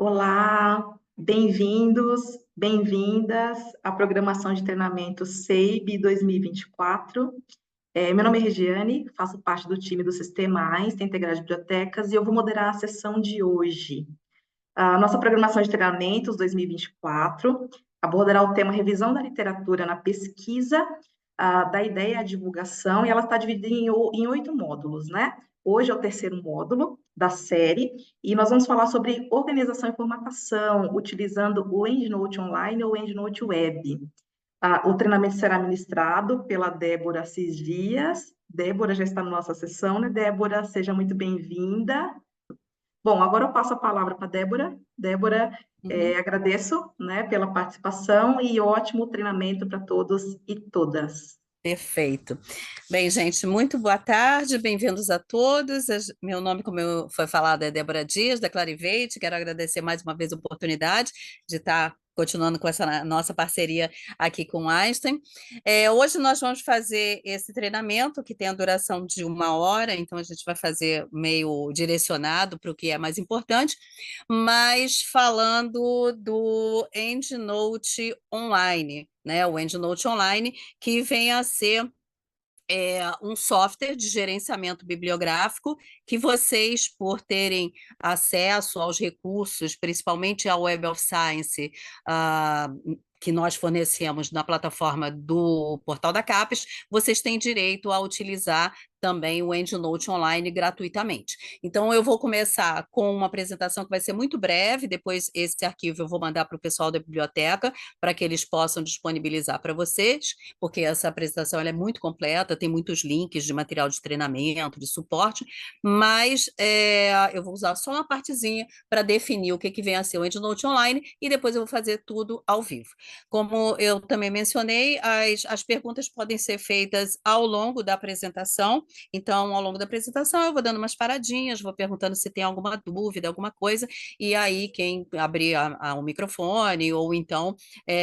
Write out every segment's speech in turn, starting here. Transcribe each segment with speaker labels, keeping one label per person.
Speaker 1: Olá, bem-vindos, bem-vindas à programação de treinamento SEIB 2024. Meu nome é Regiane, faço parte do time do Sistema Einstein Integrado de Bibliotecas e eu vou moderar a sessão de hoje. A nossa programação de treinamentos 2024 abordará o tema revisão da literatura na pesquisa, da ideia à divulgação, e ela está dividida em 8 módulos, né? Hoje é o terceiro módulo da série, e nós vamos falar sobre organização e formatação, utilizando o EndNote Online ou EndNote Web. O treinamento será ministrado pela Débora Assis Dias. Débora já está na nossa sessão, né? Débora, seja muito bem-vinda. Bom, agora eu passo a palavra para a Débora. Débora,
Speaker 2: Uhum.
Speaker 1: agradeço, né, pela participação e ótimo treinamento para todos e todas.
Speaker 2: Perfeito. Bem, gente, muito boa tarde, bem-vindos a todos. Meu nome, como foi falado, é Débora Dias, da Clarivate. Quero agradecer mais uma vez a oportunidade de estar continuando com essa nossa parceria aqui com o Einstein. Hoje nós vamos fazer esse treinamento que tem a duração de 1 hora, então a gente vai fazer meio direcionado para o que é mais importante, mas falando do EndNote Online, né? O EndNote Online que vem a ser um software de gerenciamento bibliográfico que vocês, por terem acesso aos recursos, principalmente ao Web of Science, ah, que nós fornecemos na plataforma do Portal da CAPES, vocês têm direito a utilizar também o EndNote Online gratuitamente. Então, eu vou começar com uma apresentação que vai ser muito breve, depois esse arquivo eu vou mandar para o pessoal da biblioteca, para que eles possam disponibilizar para vocês, porque essa apresentação ela é muito completa, tem muitos links de material de treinamento, de suporte, mas eu vou usar só uma partezinha para definir o que vem a ser o EndNote Online e depois eu vou fazer tudo ao vivo. Como eu também mencionei, as perguntas podem ser feitas ao longo da apresentação, então, ao longo da apresentação, eu vou dando umas paradinhas, vou perguntando se tem alguma dúvida, alguma coisa, e aí quem abrir o microfone, ou então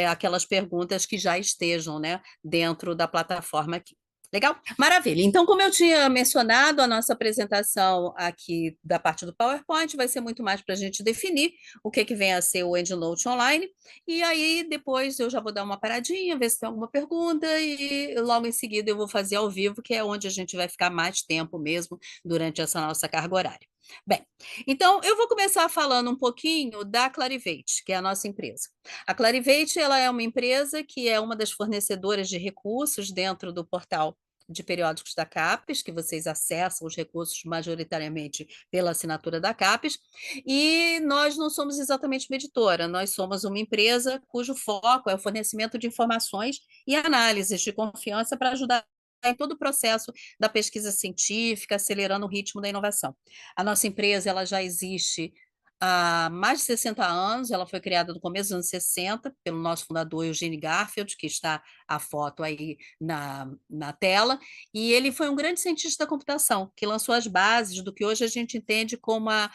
Speaker 2: aquelas perguntas que já estejam, né, dentro da plataforma aqui. Legal? Maravilha. Então, como eu tinha mencionado, a nossa apresentação aqui da parte do PowerPoint vai ser muito mais para a gente definir o que vem a ser o EndNote Online, e aí depois eu já vou dar uma paradinha, ver se tem alguma pergunta, e logo em seguida eu vou fazer ao vivo, que é onde a gente vai ficar mais tempo mesmo durante essa nossa carga horária. Bem, então eu vou começar falando um pouquinho da Clarivate, que é a nossa empresa. A Clarivate, ela é uma empresa que é uma das fornecedoras de recursos dentro do portal de periódicos da CAPES, que vocês acessam os recursos majoritariamente pela assinatura da CAPES, e nós não somos exatamente uma editora, nós somos uma empresa cujo foco é o fornecimento de informações e análises de confiança para ajudar em todo o processo da pesquisa científica, acelerando o ritmo da inovação. A nossa empresa ela já existe há mais de 60 anos, ela foi criada no começo dos anos 60 pelo nosso fundador Eugene Garfield, que está a foto aí na tela, e ele foi um grande cientista da computação, que lançou as bases do que hoje a gente entende como a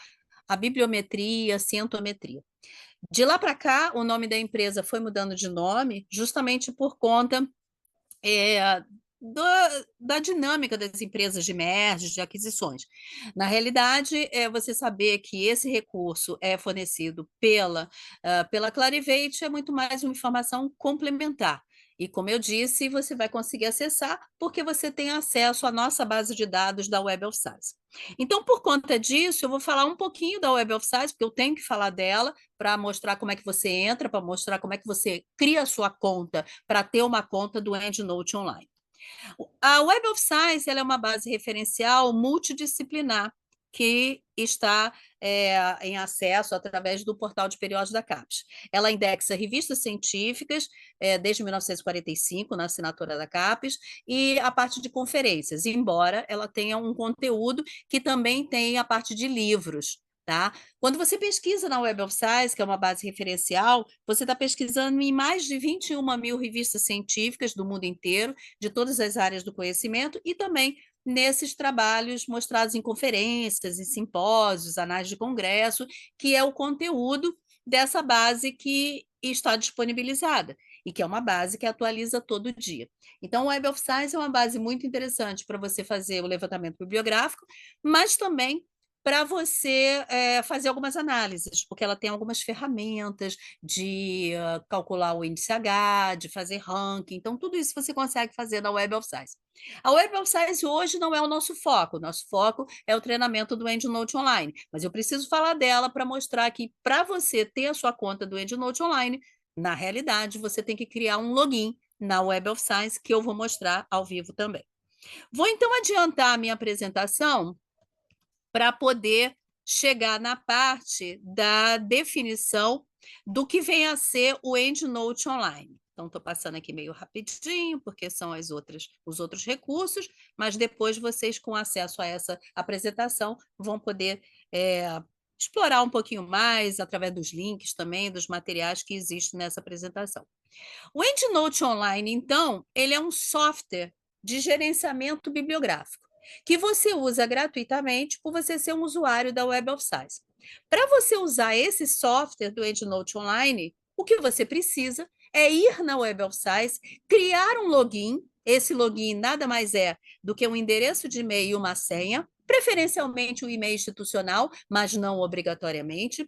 Speaker 2: bibliometria, a cientometria. De lá para cá, o nome da empresa foi mudando de nome, justamente por conta da dinâmica das empresas de merge, de aquisições. Na realidade, você saber que esse recurso é fornecido pela Clarivate é muito mais uma informação complementar. E, como eu disse, você vai conseguir acessar porque você tem acesso à nossa base de dados da Web of Science. Então, por conta disso, eu vou falar um pouquinho da Web of Science, porque eu tenho que falar dela para mostrar como é que você entra, para mostrar como é que você cria a sua conta para ter uma conta do EndNote Online. A Web of Science ela é uma base referencial multidisciplinar que está em acesso através do portal de periódicos da CAPES. Ela indexa revistas científicas desde 1945, na assinatura da CAPES, e a parte de conferências, embora ela tenha um conteúdo que também tem a parte de livros. Tá? Quando você pesquisa na Web of Science, que é uma base referencial, você está pesquisando em mais de 21 mil revistas científicas do mundo inteiro, de todas as áreas do conhecimento, e também nesses trabalhos mostrados em conferências, em simpósios, análises de congresso, que é o conteúdo dessa base que está disponibilizada e que é uma base que atualiza todo dia. Então, o Web of Science é uma base muito interessante para você fazer o levantamento bibliográfico, mas também para você fazer algumas análises, porque ela tem algumas ferramentas de calcular o índice H, de fazer ranking, então tudo isso você consegue fazer na Web of Science. A Web of Science hoje não é o nosso foco é o treinamento do EndNote Online, mas eu preciso falar dela para mostrar que para você ter a sua conta do EndNote Online, na realidade, você tem que criar um login na Web of Science, que eu vou mostrar ao vivo também. Vou então adiantar a minha apresentação para poder chegar na parte da definição do que vem a ser o EndNote Online. Então, estou passando aqui meio rapidinho, porque são os outros recursos, mas depois vocês, com acesso a essa apresentação, vão poder explorar um pouquinho mais, através dos links também, dos materiais que existem nessa apresentação. O EndNote Online, então, ele é um software de gerenciamento bibliográfico, que você usa gratuitamente por você ser um usuário da Web of Science. Para você usar esse software do EndNote Online, o que você precisa é ir na Web of Science, criar um login. Esse login nada mais é do que um endereço de e-mail e uma senha, preferencialmente um e-mail institucional, mas não obrigatoriamente.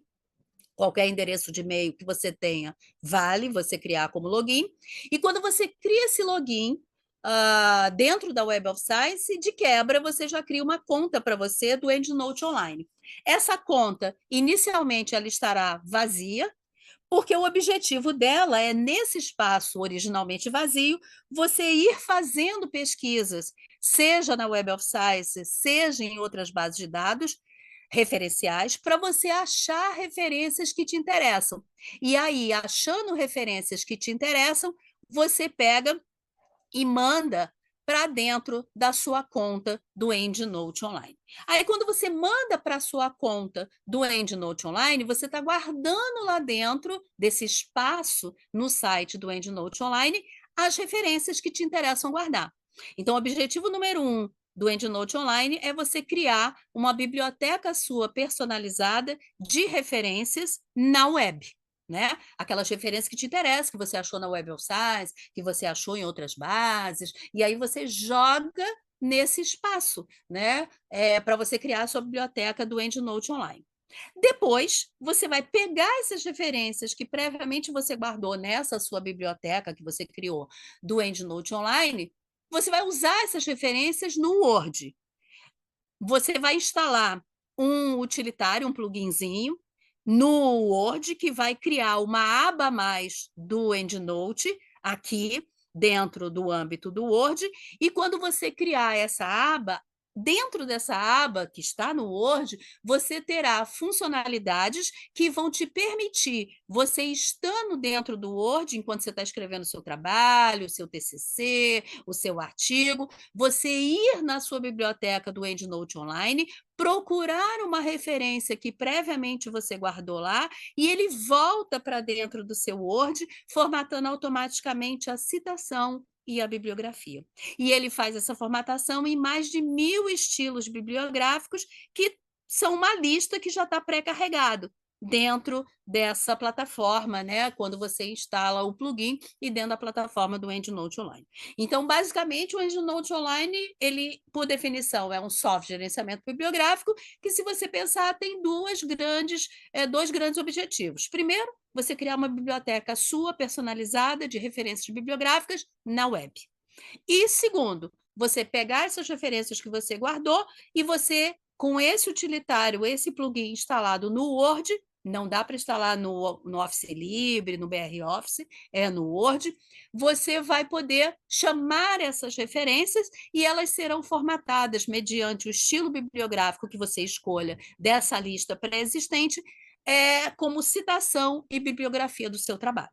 Speaker 2: Qualquer endereço de e-mail que você tenha vale você criar como login. E quando você cria esse login dentro da Web of Science, de quebra, você já cria uma conta para você do EndNote Online. Essa conta, inicialmente, ela estará vazia, porque o objetivo dela é, nesse espaço originalmente vazio, você ir fazendo pesquisas, seja na Web of Science, seja em outras bases de dados, referenciais, para você achar referências que te interessam. E aí, achando referências que te interessam, você pega e manda para dentro da sua conta do EndNote Online. Aí, quando você manda para a sua conta do EndNote Online, você está guardando lá dentro desse espaço no site do EndNote Online as referências que te interessam guardar. Então, o objetivo número 1 do EndNote Online é você criar uma biblioteca sua personalizada de referências na web. Né? Aquelas referências que te interessam, que você achou na Web of Science, que você achou em outras bases, e aí você joga nesse espaço, né? Para você criar a sua biblioteca do EndNote Online. Depois, você vai pegar essas referências que previamente você guardou nessa sua biblioteca que você criou do EndNote Online, você vai usar essas referências no Word. Você vai instalar um utilitário, um pluginzinho, no Word, que vai criar uma aba a mais do EndNote, aqui dentro do âmbito do Word, e quando você criar essa aba, dentro dessa aba que está no Word, você terá funcionalidades que vão te permitir, você estando dentro do Word, enquanto você está escrevendo o seu trabalho, o seu TCC, o seu artigo, você ir na sua biblioteca do EndNote Online, procurar uma referência que previamente você guardou lá e ele volta para dentro do seu Word, formatando automaticamente a citação e a bibliografia. E ele faz essa formatação em mais de 1.000 estilos bibliográficos, que são uma lista que já está pré-carregado dentro dessa plataforma, né? Quando você instala o plugin e dentro da plataforma do EndNote Online. Então, basicamente, o EndNote Online, ele, por definição, é um software de gerenciamento bibliográfico que, se você pensar, tem dois grandes objetivos. Primeiro, você criar uma biblioteca sua, personalizada, de referências bibliográficas na web. E segundo, você pegar essas referências que você guardou e você, com esse utilitário, esse plugin instalado no Word, não dá para instalar no Office Libre, no BR Office, é no Word, você vai poder chamar essas referências e elas serão formatadas mediante o estilo bibliográfico que você escolha dessa lista pré-existente, como citação e bibliografia do seu trabalho.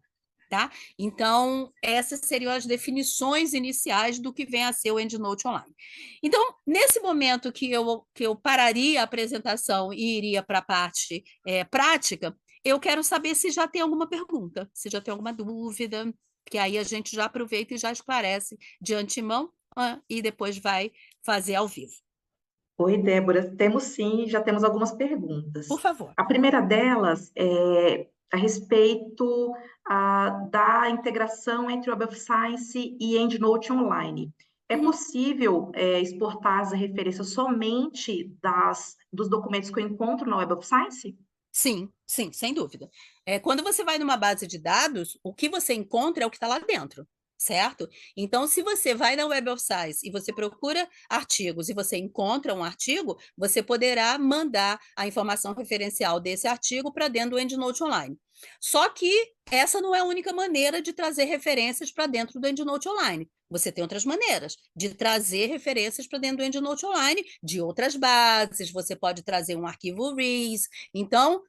Speaker 2: Tá? Então, essas seriam as definições iniciais do que vem a ser o EndNote Online. Então, nesse momento que eu pararia a apresentação e iria para a parte prática, eu quero saber se já tem alguma pergunta, se já tem alguma dúvida, que aí a gente já aproveita e já esclarece de antemão, e depois vai fazer ao vivo.
Speaker 1: Oi, Débora. Temos sim, já temos algumas perguntas.
Speaker 2: Por favor.
Speaker 1: A primeira delas é a respeito da integração entre Web of Science e EndNote Online. É possível exportar as referências somente dos documentos que eu encontro na Web of Science?
Speaker 2: Sim, sim, sem dúvida. Quando você vai numa base de dados, o que você encontra é o que está lá dentro, certo? Então, se você vai na Web of Science e você procura artigos e você encontra um artigo, você poderá mandar a informação referencial desse artigo para dentro do EndNote Online. Só que essa não é a única maneira de trazer referências para dentro do EndNote Online. Você tem outras maneiras de trazer referências para dentro do EndNote Online, de outras bases, você pode trazer um arquivo REAS. Então,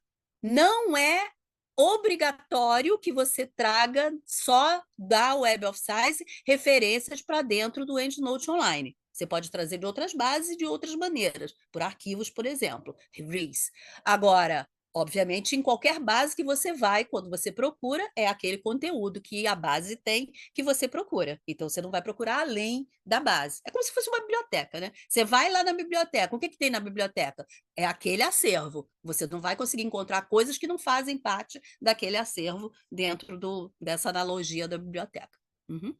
Speaker 2: não é obrigatório que você traga só da Web of Science referências para dentro do EndNote Online. Você pode trazer de outras bases e de outras maneiras, por arquivos, por exemplo, REAS. Agora, obviamente, em qualquer base que você vai, quando você procura, é aquele conteúdo que a base tem que você procura. Então, você não vai procurar além da base. É como se fosse uma biblioteca, né? Você vai lá na biblioteca. O que tem na biblioteca? É aquele acervo. Você não vai conseguir encontrar coisas que não fazem parte daquele acervo dentro dessa analogia da biblioteca. Uhum.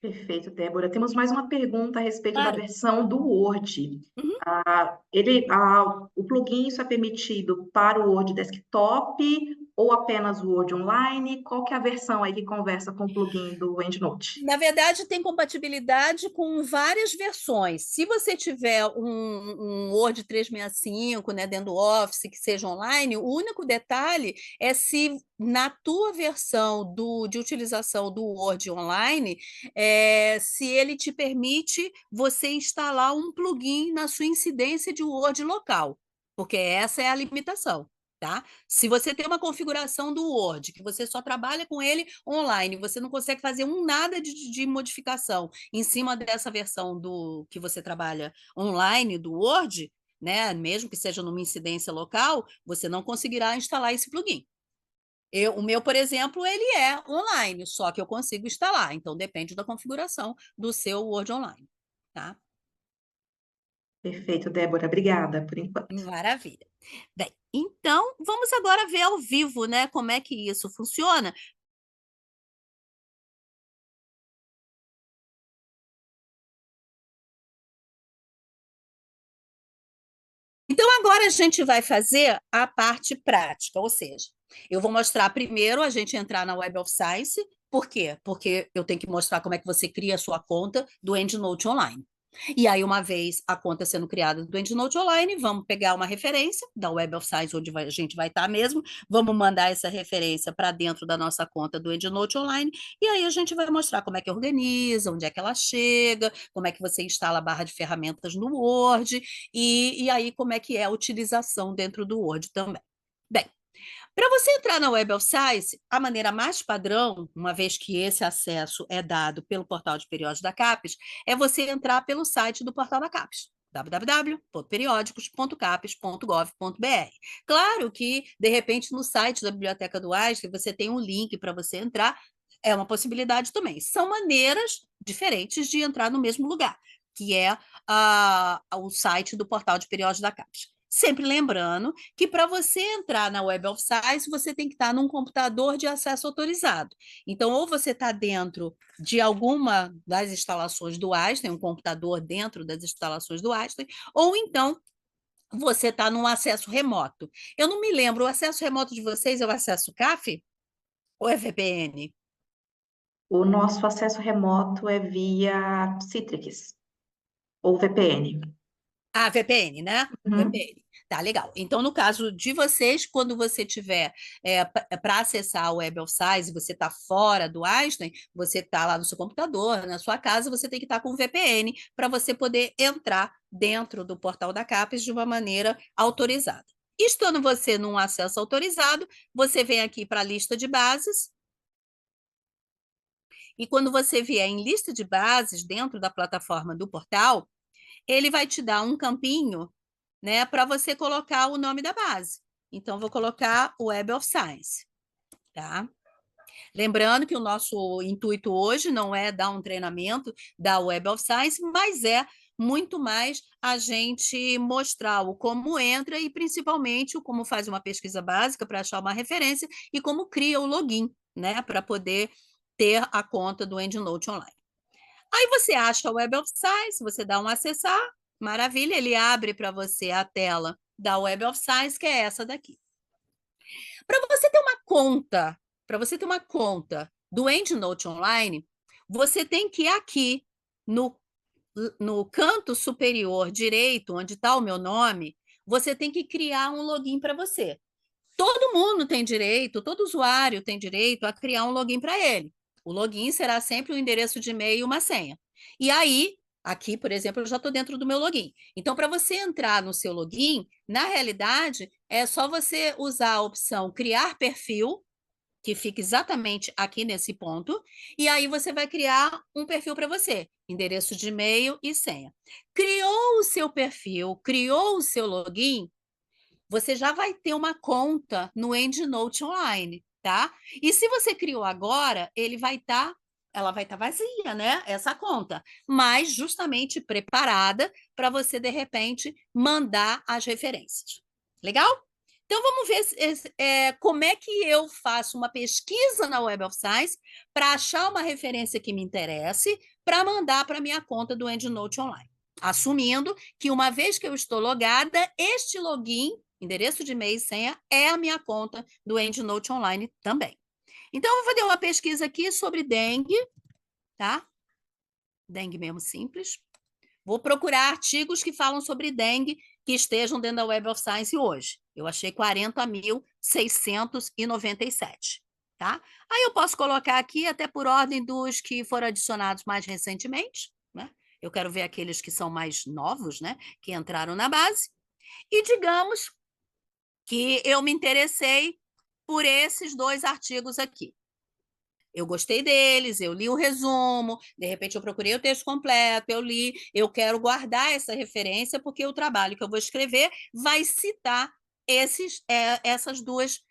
Speaker 1: Perfeito, Débora. Temos mais uma pergunta a respeito da
Speaker 2: Claro.
Speaker 1: versão do Word.
Speaker 2: Uhum.
Speaker 1: O plugin só é permitido para o Word Desktop ou apenas o Word Online? Qual que é a versão aí que conversa com o plugin do EndNote?
Speaker 2: Na verdade, tem compatibilidade com várias versões. Se você tiver um Word 365, né, dentro do Office, que seja online, o único detalhe é se na tua versão de utilização do Word online, se ele te permite você instalar um plugin na sua incidência de Word local, porque essa é a limitação. Tá? Se você tem uma configuração do Word, que você só trabalha com ele online, você não consegue fazer nada de modificação em cima dessa versão do que você trabalha online do Word, né? Mesmo que seja numa incidência local, você não conseguirá instalar esse plugin. O meu, por exemplo, ele é online, só que eu consigo instalar, então depende da configuração do seu Word online, tá?
Speaker 1: Perfeito, Débora. Obrigada por enquanto.
Speaker 2: Maravilha. Bem, então vamos agora ver ao vivo, né, como é que isso funciona. Então, agora a gente vai fazer a parte prática, ou seja, eu vou mostrar primeiro a gente entrar na Web of Science. Por quê? Porque eu tenho que mostrar como é que você cria a sua conta do EndNote Online. E aí, uma vez a conta sendo criada do EndNote Online, vamos pegar uma referência da Web of Science, onde a gente vai estar mesmo, vamos mandar essa referência para dentro da nossa conta do EndNote Online, e aí a gente vai mostrar como é que organiza, onde é que ela chega, como é que você instala a barra de ferramentas no Word, e aí como é que é a utilização dentro do Word também. Bem, para você entrar na Web of Science, a maneira mais padrão, uma vez que esse acesso é dado pelo portal de periódicos da CAPES, é você entrar pelo site do portal da CAPES, www.periódicos.capes.gov.br. Claro que, de repente, no site da Biblioteca do Einstein, você tem um link para você entrar, é uma possibilidade também. São maneiras diferentes de entrar no mesmo lugar, que é o site do portal de periódicos da CAPES. Sempre lembrando que para você entrar na Web of Science, você tem que estar num computador de acesso autorizado. Então, ou você está dentro de alguma das instalações do Einstein, um computador dentro das instalações do Einstein, ou então você está num acesso remoto. Eu não me lembro, o acesso remoto de vocês é o acesso CAF ou é VPN?
Speaker 1: O nosso acesso remoto é via Citrix ou VPN.
Speaker 2: Ah, VPN, né?
Speaker 1: Uhum.
Speaker 2: VPN. Tá, legal. Então, no caso de vocês, quando você tiver para acessar a Web of Science, você está fora do Einstein, você está lá no seu computador, na sua casa, você tem que estar com VPN para você poder entrar dentro do portal da CAPES de uma maneira autorizada. Estando você num acesso autorizado, você vem aqui para a lista de bases, e quando você vier em lista de bases dentro da plataforma do portal, ele vai te dar um campinho, né, para você colocar o nome da base. Então, vou colocar Web of Science, tá? Lembrando que o nosso intuito hoje não é dar um treinamento da Web of Science, mas é muito mais a gente mostrar o como entra e principalmente o como faz uma pesquisa básica para achar uma referência e como cria o login, né, para poder ter a conta do EndNote Online. Aí você acha o Web of Science, você dá um acessar, maravilha, ele abre para você a tela da Web of Science, que é essa daqui. Para você ter uma conta, para você ter uma conta do EndNote Online, você tem que ir aqui no canto superior direito, onde está o meu nome, você tem que criar um login para você. Todo mundo tem direito, todo usuário tem direito a criar um login para ele. O login será sempre um endereço de e-mail e uma senha. E aí, aqui, por exemplo, eu já estou dentro do meu login. Então, para você entrar no seu login, na realidade, é só você usar a opção criar perfil, que fica exatamente aqui nesse ponto, e aí você vai criar um perfil para você, endereço de e-mail e senha. Criou o seu perfil, criou o seu login, você já vai ter uma conta no EndNote Online, tá? E se você criou agora, ela vai estar vazia, né? Essa conta, mas justamente preparada para você, de repente, mandar as referências. Legal? Então, vamos ver como é que eu faço uma pesquisa na Web of Science para achar uma referência que me interesse para mandar para a minha conta do EndNote Online. Assumindo que, uma vez que eu estou logada, este login, endereço de e-mail e senha, é a minha conta do EndNote Online também. Então, eu vou fazer uma pesquisa aqui sobre dengue, tá? Dengue mesmo simples. Vou procurar artigos que falam sobre dengue que estejam dentro da Web of Science hoje. Eu achei 40.697, tá? Aí eu posso colocar aqui até por ordem dos que foram adicionados mais recentemente, né? Eu quero ver aqueles que são mais novos, né? Que entraram na base. E digamos que eu me interessei por esses 2 artigos aqui. Eu gostei deles, eu li o resumo, de repente eu procurei o texto completo, eu li, eu quero guardar essa referência, porque o trabalho que eu vou escrever vai citar esses dois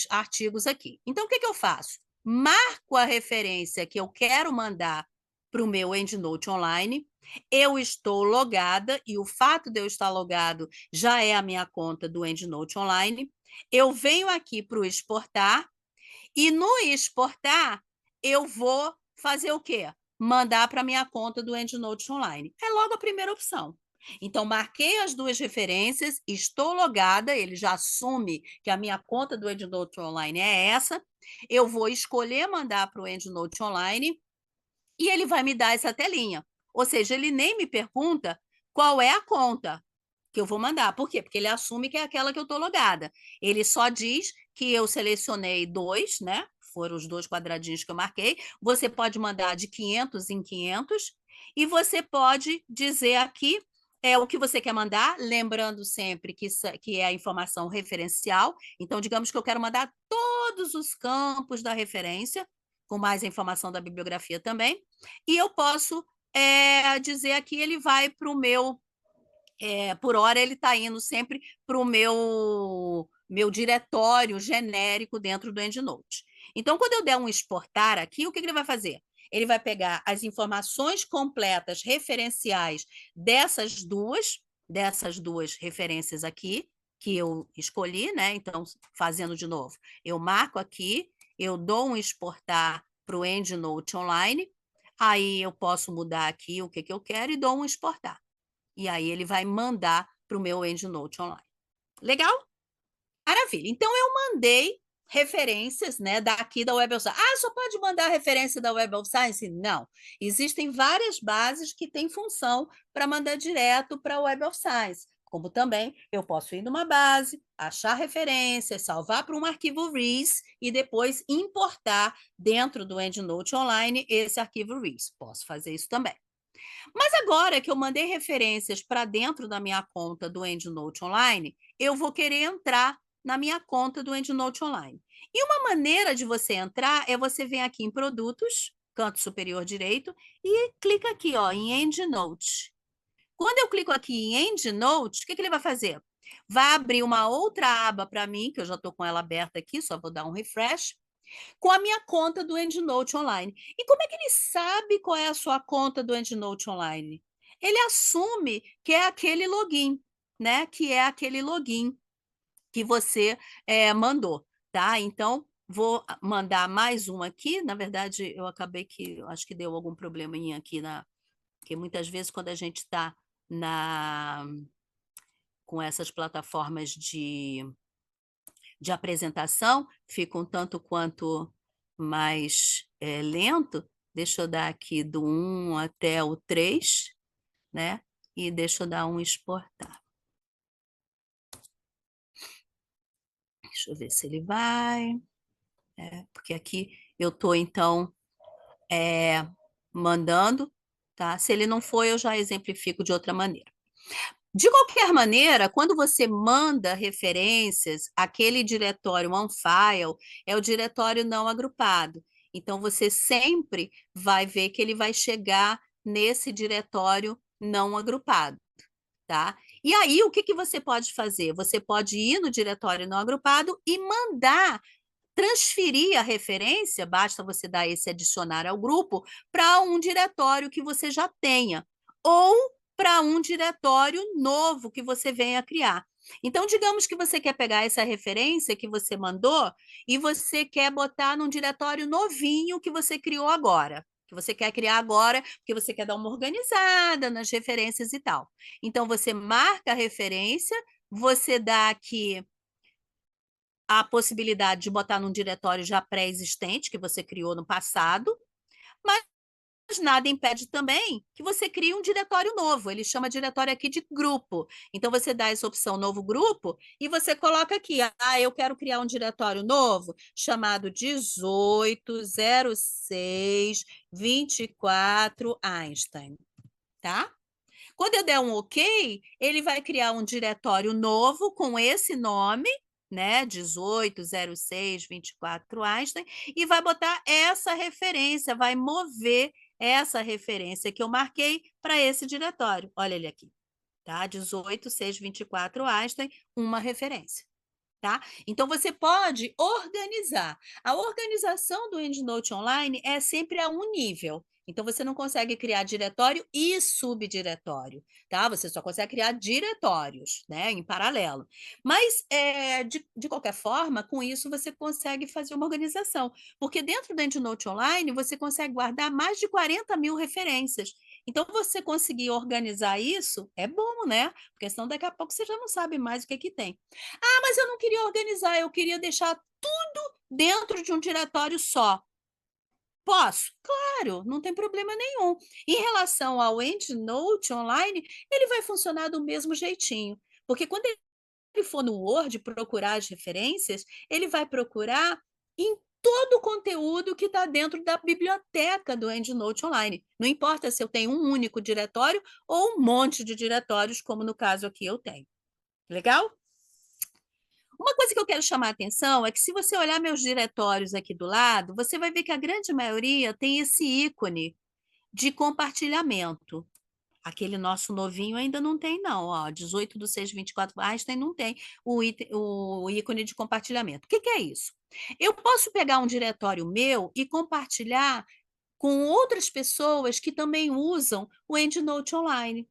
Speaker 2: artigos aqui. Então, o que eu faço? Marco a referência que eu quero mandar para o meu EndNote Online, eu estou logada, e o fato de eu estar logado já é a minha conta do EndNote Online, eu venho aqui para o exportar, e no exportar, eu vou fazer o quê? Mandar para a minha conta do EndNote Online. É logo a primeira opção. Então, marquei as 2 referências, estou logada, ele já assume que a minha conta do EndNote Online é essa. Eu vou escolher mandar para o EndNote Online e ele vai me dar essa telinha. Ou seja, ele nem me pergunta qual é a conta que eu vou mandar. Por quê? Porque ele assume que é aquela que eu estou logada. Ele só diz que eu selecionei 2, né? Foram os 2 quadradinhos que eu marquei. Você pode mandar de 500 em 500 e você pode dizer aqui o que você quer mandar, lembrando sempre que é a informação referencial. Então, digamos que eu quero mandar todos os campos da referência, com mais a informação da bibliografia também. E eu posso dizer aqui, ele vai para o meu por hora ele está indo sempre para o meu diretório genérico dentro do EndNote. Então, quando eu der um exportar aqui, o que ele vai fazer? Ele vai pegar as informações completas referenciais dessas duas referências aqui, que eu escolhi, né? Então, fazendo de novo, eu marco aqui, eu dou um exportar para o EndNote Online, aí eu posso mudar aqui o que eu quero e dou um exportar. E aí ele vai mandar para o meu EndNote Online. Legal? Maravilha. Então, eu mandei referências, né, daqui da Web of Science. Ah, só pode mandar referência da Web of Science? Não. Existem várias bases que têm função para mandar direto para a Web of Science. Como também eu posso ir numa base, achar referências, salvar para um arquivo REAS e depois importar dentro do EndNote Online esse arquivo REAS. Posso fazer isso também. Mas agora que eu mandei referências para dentro da minha conta do EndNote Online, eu vou querer entrar na minha conta do EndNote Online. E uma maneira de você entrar é você vir aqui em Produtos, canto superior direito, e clica aqui ó, em EndNote. Quando eu clico aqui em EndNote, o que ele vai fazer? Vai abrir uma outra aba para mim, que eu já estou com ela aberta aqui, só vou dar um refresh, com a minha conta do EndNote Online. E como é que ele sabe qual é a sua conta do EndNote Online? Ele assume que é aquele login, né? Que é aquele login que você mandou, tá? Então, Vou mandar mais um aqui. Na verdade, acho que deu algum probleminha aqui, porque muitas vezes quando a gente está com essas plataformas de apresentação, fica um tanto quanto mais lento. Deixa eu dar aqui do 1 até o 3, né? E deixa eu dar um exportar. Deixa eu ver se ele vai. Porque aqui eu estou, então, mandando, tá? Se ele não for, eu já exemplifico de outra maneira. De qualquer maneira, quando você manda referências, aquele diretório OneFile é o diretório não agrupado. Então, você sempre vai ver que ele vai chegar nesse diretório não agrupado, tá? E aí, o que você pode fazer? Você pode ir no diretório não agrupado e transferir a referência, basta você dar esse adicionar ao grupo, para um diretório que você já tenha, ou para um diretório novo que você venha criar. Então, digamos que você quer pegar essa referência que você mandou e você quer botar num diretório novinho que você criou agora, que você quer criar agora, porque você quer dar uma organizada nas referências e tal. Então, você marca a referência, você dá aqui a possibilidade de botar num diretório já pré-existente, que você criou no passado, mas nada impede também que você crie um diretório novo. Ele chama diretório aqui de grupo. Então, você dá essa opção novo grupo e você coloca aqui, eu quero criar um diretório novo chamado 180624 Einstein, tá? Quando eu der um OK, ele vai criar um diretório novo com esse nome, né, 180624 Einstein, e vai botar essa referência, vai mover essa referência que eu marquei para esse diretório. Olha ele aqui, tá? 180624 Einstein, uma referência. Tá? Então, você pode organizar. A organização do EndNote Online é sempre a um nível. Então, você não consegue criar diretório e subdiretório, tá? Você só consegue criar diretórios, né, em paralelo. Mas, de qualquer forma, com isso, você consegue fazer uma organização. Porque dentro do EndNote Online, você consegue guardar mais de 40 mil referências. Então, você conseguir organizar isso é bom, né? Porque senão daqui a pouco você já não sabe mais o que tem. Mas eu não queria organizar, eu queria deixar tudo dentro de um diretório só. Posso? Claro, não tem problema nenhum. Em relação ao EndNote Online, ele vai funcionar do mesmo jeitinho, porque quando ele for no Word procurar as referências, ele vai procurar em todo o conteúdo que está dentro da biblioteca do EndNote Online. Não importa se eu tenho um único diretório ou um monte de diretórios, como no caso aqui eu tenho. Legal? Uma coisa que eu quero chamar a atenção é que, se você olhar meus diretórios aqui do lado, você vai ver que a grande maioria tem esse ícone de compartilhamento. Aquele nosso novinho ainda não tem, não. Ó, 18/6/24 Einstein não tem o ícone de compartilhamento. O que é isso? Eu posso pegar um diretório meu e compartilhar com outras pessoas que também usam o EndNote Online,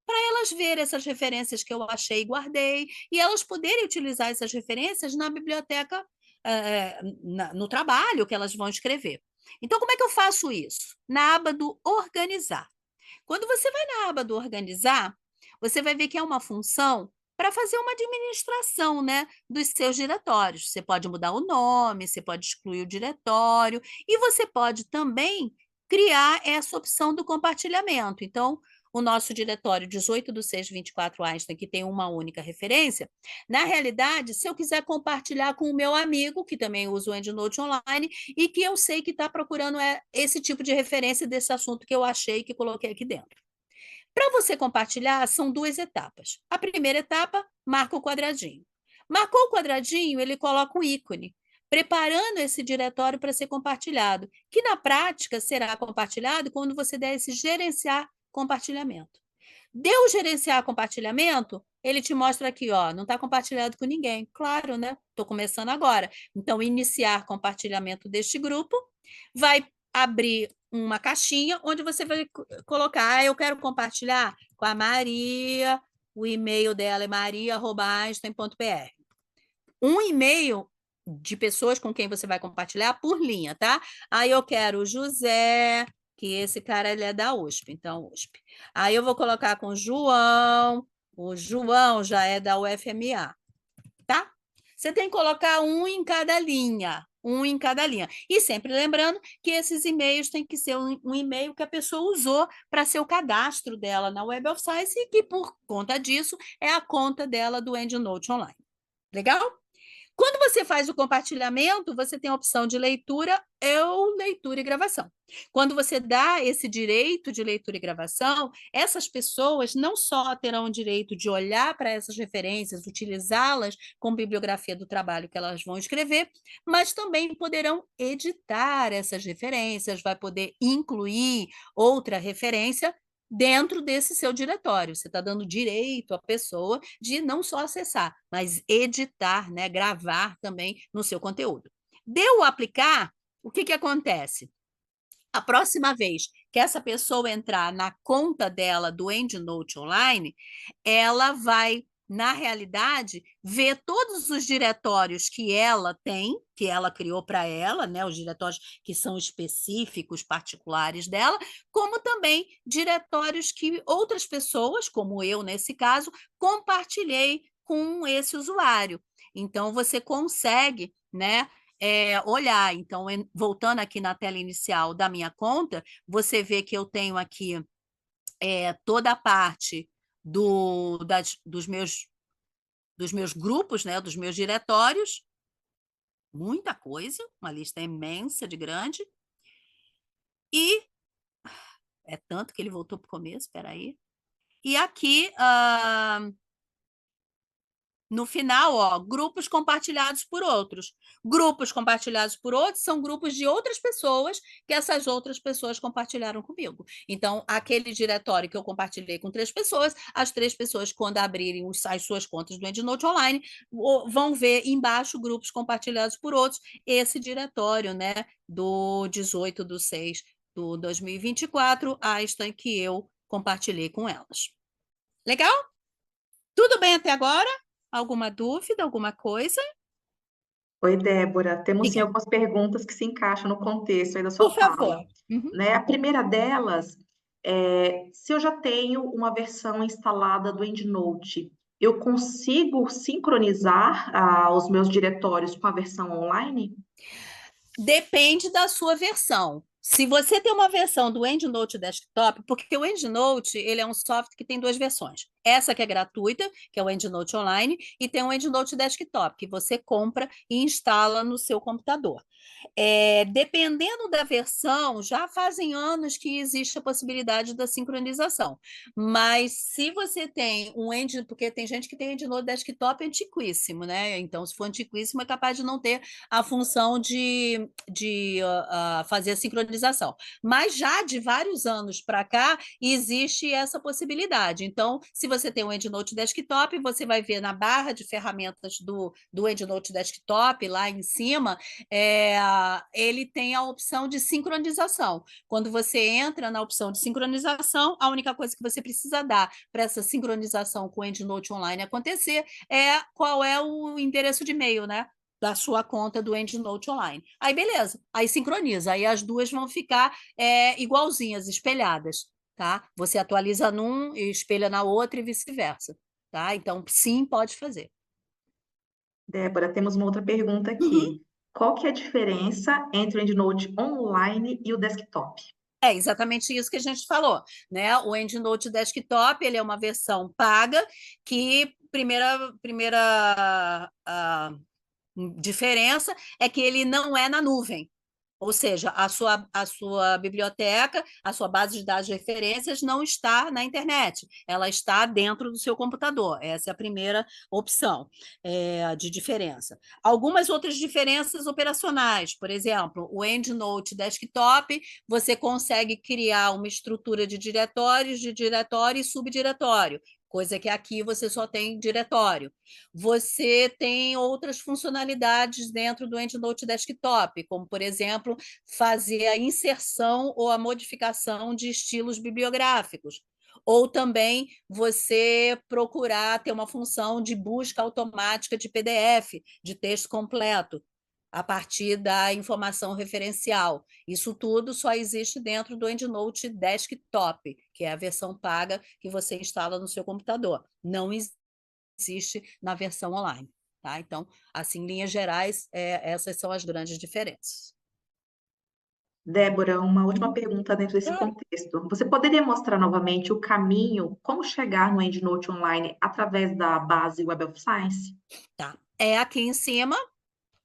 Speaker 2: para elas verem essas referências que eu achei e guardei, e elas poderem utilizar essas referências na biblioteca, no trabalho que elas vão escrever. Então, como é que eu faço isso? Na aba do Organizar. Quando você vai na aba do Organizar, você vai ver que é uma função para fazer uma administração, né, dos seus diretórios. Você pode mudar o nome, você pode excluir o diretório, e você pode também criar essa opção do compartilhamento. Então, o nosso diretório 18/6/24 Einstein, que tem uma única referência, na realidade, se eu quiser compartilhar com o meu amigo, que também usa o EndNote Online, e que eu sei que está procurando esse tipo de referência desse assunto que eu achei e que coloquei aqui dentro. Para você compartilhar, são duas etapas. A primeira etapa, marca o quadradinho. Marcou o quadradinho, ele coloca um ícone, preparando esse diretório para ser compartilhado, que na prática será compartilhado quando você der esse gerenciar compartilhamento. Deu gerenciar compartilhamento, ele te mostra aqui, ó, não está compartilhado com ninguém. Claro, né? Estou começando agora. Então, iniciar compartilhamento deste grupo, vai abrir uma caixinha onde você vai colocar, eu quero compartilhar com a Maria, o e-mail dela é maria@einstein.br. Um e-mail de pessoas com quem você vai compartilhar por linha, tá? Aí eu quero o José, que esse cara ele é da USP, então USP. Aí eu vou colocar com o João já é da UFMA, tá? Você tem que colocar um em cada linha, um em cada linha. E sempre lembrando que esses e-mails têm que ser um e-mail que a pessoa usou para ser o cadastro dela na Web of Science e que, por conta disso, é a conta dela do EndNote Online. Legal? Quando você faz o compartilhamento, você tem a opção de leitura ou leitura e gravação. Quando você dá esse direito de leitura e gravação, essas pessoas não só terão o direito de olhar para essas referências, utilizá-las como bibliografia do trabalho que elas vão escrever, mas também poderão editar essas referências, vai poder incluir outra referência dentro desse seu diretório. Você está dando direito à pessoa de não só acessar, mas editar, né, gravar também no seu conteúdo. Deu aplicar, o que, que acontece? A próxima vez que essa pessoa entrar na conta dela do EndNote Online, ela vai, na realidade, ver todos os diretórios que ela tem, que ela criou para ela, né, os diretórios que são específicos, particulares dela, como também diretórios que outras pessoas, como eu nesse caso, compartilhei com esse usuário. Então, você consegue, né, olhar. Então, voltando aqui na tela inicial da minha conta, você vê que eu tenho aqui toda a parte dos meus grupos, né, dos meus diretórios, muita coisa, uma lista imensa de grande, e é tanto que ele voltou para o começo, espera aí. E aqui, no final, ó, grupos compartilhados por outros. Grupos compartilhados por outros são grupos de outras pessoas que essas outras pessoas compartilharam comigo. Então, aquele diretório que eu compartilhei com 3 pessoas, as 3 pessoas, quando abrirem as suas contas do EndNote Online, vão ver embaixo grupos compartilhados por outros, esse diretório, né, do 18/6/2024, Einstein, que eu compartilhei com elas. Legal? Tudo bem até agora? Alguma dúvida, alguma coisa?
Speaker 1: Oi, Débora. Temos sim
Speaker 2: Diga,
Speaker 1: algumas perguntas que se encaixam no contexto aí da
Speaker 2: por
Speaker 1: sua
Speaker 2: favor.
Speaker 1: fala,
Speaker 2: Uhum.
Speaker 1: né? A primeira delas é se eu já tenho uma versão instalada do EndNote, eu consigo sincronizar os meus diretórios com a versão online?
Speaker 2: Depende da sua versão. Se você tem uma versão do EndNote Desktop, porque o EndNote ele é um software que tem 2 versões. Essa que é gratuita, que é o EndNote Online, e tem o EndNote Desktop, que você compra e instala no seu computador. Dependendo da versão, já fazem anos que existe a possibilidade da sincronização. Mas se você tem porque tem gente que tem EndNote Desktop antiquíssimo, né? Então, se for antiquíssimo, é capaz de não ter a função de fazer a sincronização. Mas já de vários anos para cá, existe essa possibilidade. Então, se você tem um EndNote Desktop, você vai ver na barra de ferramentas do EndNote Desktop, lá em cima, ele tem a opção de sincronização. Quando você entra na opção de sincronização, a única coisa que você precisa dar para essa sincronização com o EndNote Online acontecer é qual é o endereço de e-mail, né? Da sua conta do EndNote Online. Aí, beleza. Aí sincroniza. Aí as duas vão ficar igualzinhas, espelhadas, tá? Você atualiza num e espelha na outra e vice-versa, tá? Então, sim, pode fazer.
Speaker 1: Débora, temos uma outra pergunta
Speaker 2: Uhum.
Speaker 1: aqui. Qual que é a diferença entre o EndNote online e o desktop?
Speaker 2: É exatamente isso que a gente falou, né? O EndNote Desktop, ele é uma versão paga que primeira diferença é que ele não é na nuvem. Ou seja, a sua biblioteca, a sua base de dados de referências não está na internet, ela está dentro do seu computador. Essa é a primeira opção de diferença. Algumas outras diferenças operacionais, por exemplo, o EndNote Desktop, você consegue criar uma estrutura de diretório e subdiretório, coisa que aqui você só tem diretório. Você tem outras funcionalidades dentro do EndNote Desktop, como, por exemplo, fazer a inserção ou a modificação de estilos bibliográficos. Ou também você procurar ter uma função de busca automática de PDF, de texto completo. a partir da informação referencial. Isso tudo só existe dentro do EndNote Desktop, que é a versão paga que você instala no seu computador. Não existe na versão online. Tá? Então, assim, em linhas gerais, essas são as grandes diferenças.
Speaker 1: Débora, uma última pergunta dentro desse
Speaker 2: Claro.
Speaker 1: contexto. Você poderia mostrar novamente o caminho, como chegar no EndNote Online através da base Web of Science?
Speaker 2: Tá. É aqui em cima,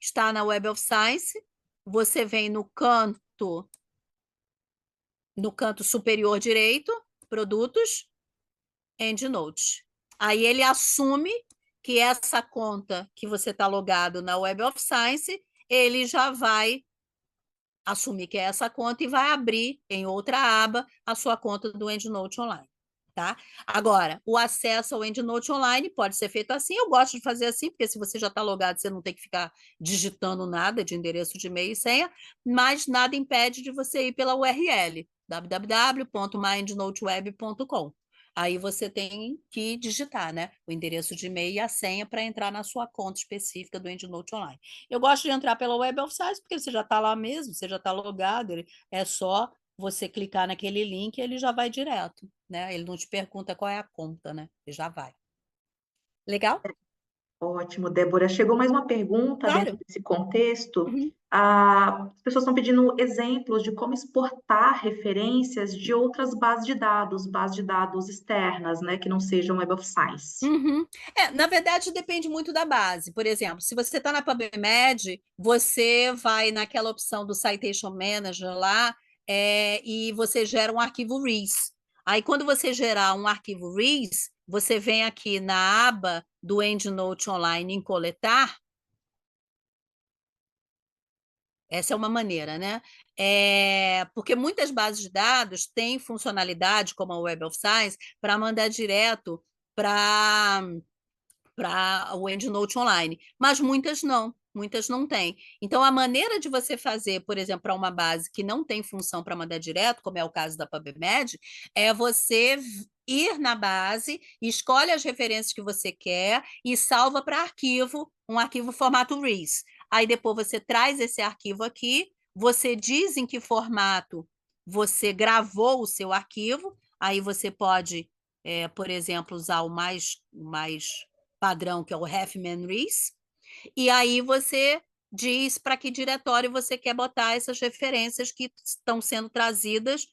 Speaker 2: está na Web of Science, você vem no canto superior direito, produtos, EndNote. Aí ele assume que essa conta que você está logado na Web of Science, ele já vai assumir que é essa conta e vai abrir em outra aba a sua conta do EndNote Online. Tá? Agora, o acesso ao EndNote Online pode ser feito assim. Eu gosto de fazer assim, porque se você já está logado, você não tem que ficar digitando nada de endereço de e-mail e senha, mas nada impede de você ir pela URL www.myendnoteweb.com. Aí você tem que digitar, né, o endereço de e-mail e a senha para entrar na sua conta específica do EndNote Online. Eu gosto de entrar pela Web of Science, porque você já está lá mesmo, você já está logado, é só você clicar naquele link e ele já vai direto, né? Ele não te pergunta qual é a conta, né? Ele já vai. Legal?
Speaker 1: Ótimo, Débora. Chegou mais uma pergunta dentro
Speaker 2: Claro.
Speaker 1: desse contexto.
Speaker 2: Uhum.
Speaker 1: As pessoas estão pedindo exemplos de como exportar referências de outras bases de dados externas, né, que não sejam Web of Science.
Speaker 2: Uhum. Na verdade, depende muito da base. Por exemplo, se você está na PubMed, você vai naquela opção do Citation Manager lá, e você gera um arquivo REAS. Aí, quando você gerar um arquivo REAS, você vem aqui na aba do EndNote Online em coletar. Essa é uma maneira, né? Porque muitas bases de dados têm funcionalidade, como a Web of Science, para mandar direto para o EndNote Online, mas muitas não têm. Então, a maneira de você fazer, por exemplo, para uma base que não tem função para mandar direto, como é o caso da PubMed, é você ir na base, escolhe as referências que você quer e salva para arquivo, um arquivo formato REAS. Aí depois você traz esse arquivo aqui, você diz em que formato você gravou o seu arquivo, aí você pode, por exemplo, usar o mais padrão, que é o Huffman Rees, e aí você diz para que diretório você quer botar essas referências que estão sendo trazidas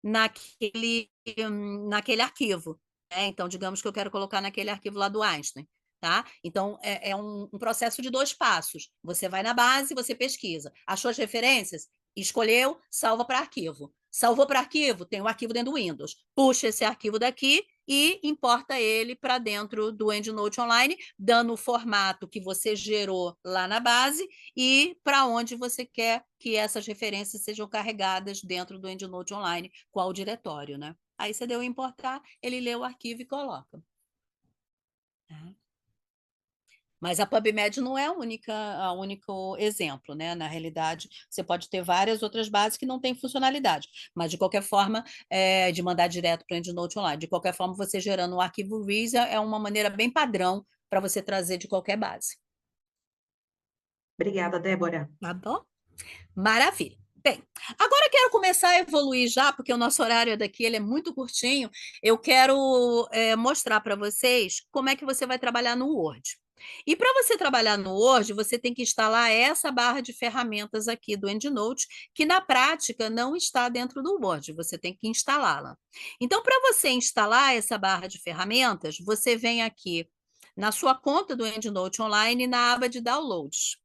Speaker 2: naquele arquivo. Né? Então, digamos que eu quero colocar naquele arquivo lá do Einstein. Tá? Então, é um processo de 2 passos. Você vai na base, você pesquisa. Achou as referências? Escolheu, salva para arquivo. Salvou para arquivo? Tem um arquivo dentro do Windows. Puxa esse arquivo daqui e importa ele para dentro do EndNote Online, dando o formato que você gerou lá na base e para onde você quer que essas referências sejam carregadas dentro do EndNote Online, qual diretório, né? Aí você deu importar, ele lê o arquivo e coloca. Tá? Mas a PubMed não é a único exemplo, né? Na realidade, você pode ter várias outras bases que não têm funcionalidade, mas de qualquer forma, de mandar direto para o EndNote Online. De qualquer forma, você gerando um arquivo REAS é uma maneira bem padrão para você trazer de qualquer base.
Speaker 1: Obrigada, Débora.
Speaker 2: Tá bom? Maravilha. Bem, agora eu quero começar a evoluir já, porque o nosso horário daqui ele é muito curtinho. Eu quero mostrar para vocês como é que você vai trabalhar no Word. E para você trabalhar no Word, você tem que instalar essa barra de ferramentas aqui do EndNote, que na prática não está dentro do Word, você tem que instalá-la. Então, para você instalar essa barra de ferramentas, você vem aqui na sua conta do EndNote Online na aba de Downloads.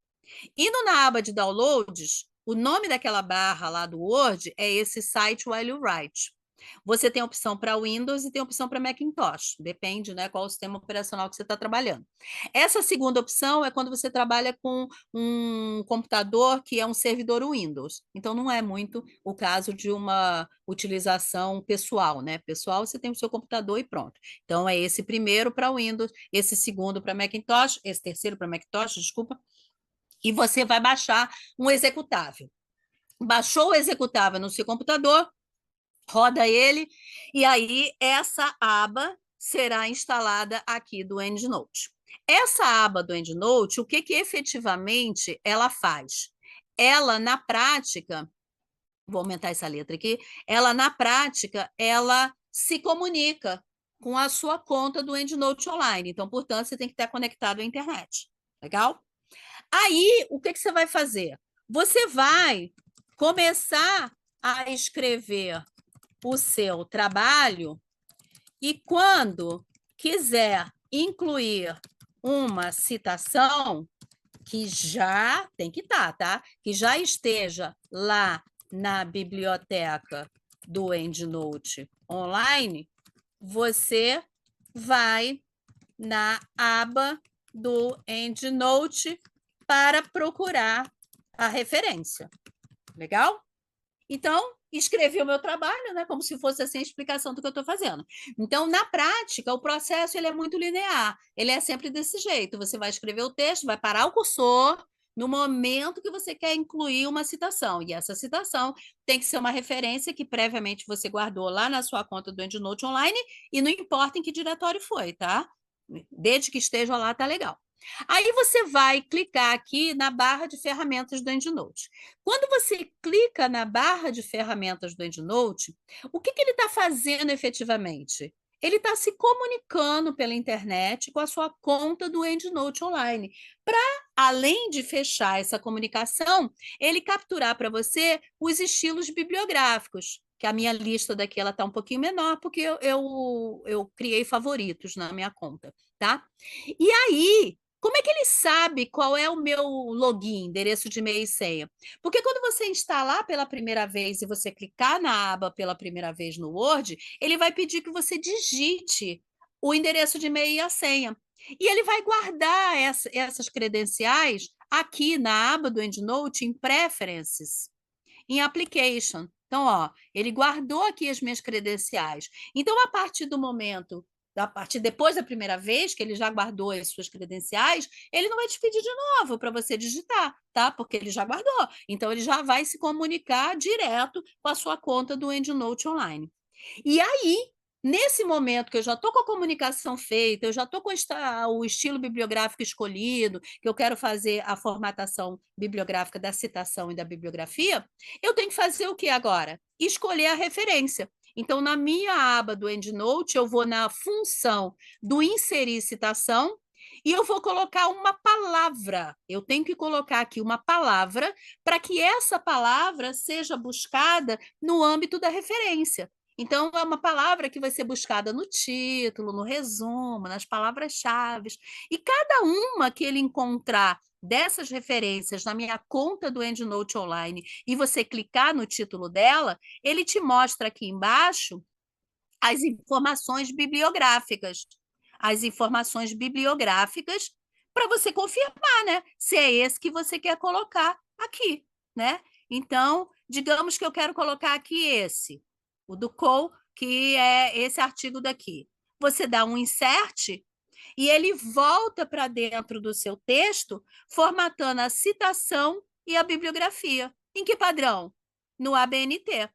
Speaker 2: Indo na aba de downloads, o nome daquela barra lá do Word é esse site While You Write. Você tem opção para Windows e tem opção para Macintosh, depende, né, qual o sistema operacional que você está trabalhando. Essa segunda opção é quando você trabalha com um computador que é um servidor Windows. Então, não é muito o caso de uma utilização pessoal, né? Pessoal, você tem o seu computador e pronto. Então, é esse primeiro para Windows, esse segundo para Macintosh, esse terceiro para Macintosh, desculpa, e você vai baixar um executável. Baixou o executável no seu computador, roda ele, e aí essa aba será instalada aqui do EndNote. Essa aba do EndNote, o que efetivamente ela faz? Ela, na prática, vou aumentar essa letra aqui, ela, na prática, ela se comunica com a sua conta do EndNote Online. Então, portanto, você tem que estar conectado à internet. Legal? Aí, o que você vai fazer? Você vai começar a escrever o seu trabalho e quando quiser incluir uma citação, que já tem que estar, tá? Que já esteja lá na biblioteca do EndNote Online, você vai na aba do EndNote para procurar a referência. Legal? Então, escrevi o meu trabalho, né, como se fosse assim a explicação do que eu estou fazendo. Então, na prática, o processo ele é muito linear, ele é sempre desse jeito. Você vai escrever o texto, vai parar o cursor no momento que você quer incluir uma citação. E essa citação tem que ser uma referência que previamente você guardou lá na sua conta do EndNote Online e não importa em que diretório foi, tá? Desde que esteja lá, tá legal. Aí você vai clicar aqui na barra de ferramentas do EndNote. Quando você clica na barra de ferramentas do EndNote, o que ele está fazendo efetivamente? Ele está se comunicando pela internet com a sua conta do EndNote Online, para, além de fechar essa comunicação, ele capturar para você os estilos bibliográficos, que a minha lista daqui ela está um pouquinho menor, porque eu criei favoritos na minha conta, tá? E aí, como é que ele sabe qual é o meu login, endereço de e-mail e senha? Porque quando você instalar pela primeira vez e você clicar na aba pela primeira vez no Word, ele vai pedir que você digite o endereço de e-mail e a senha. E ele vai guardar essas credenciais aqui na aba do EndNote em Preferences, em Application. Então, ó, ele guardou aqui as minhas credenciais. Então, a partir do momento, a partir depois da primeira vez que ele já guardou as suas credenciais, ele não vai te pedir de novo para você digitar, tá? Porque ele já guardou. Então, ele já vai se comunicar direto com a sua conta do EndNote Online. E aí, nesse momento que eu já estou com a comunicação feita, eu já estou com o estilo bibliográfico escolhido, que eu quero fazer a formatação bibliográfica da citação e da bibliografia, eu tenho que fazer o que agora? Escolher a referência. Então, na minha aba do EndNote, eu vou na função do inserir citação e eu vou colocar uma palavra. Eu tenho que colocar aqui uma palavra para que essa palavra seja buscada no âmbito da referência. Então, é uma palavra que vai ser buscada no título, no resumo, nas palavras-chave. E cada uma que ele encontrar dessas referências na minha conta do EndNote Online e você clicar no título dela, ele te mostra aqui embaixo as informações bibliográficas. As informações bibliográficas para você confirmar, né? Se é esse que você quer colocar aqui, né? Então, digamos que eu quero colocar aqui esse, o do Cole, que é esse artigo daqui. Você dá um insert e ele volta para dentro do seu texto, formatando a citação e a bibliografia. Em que padrão? No ABNT,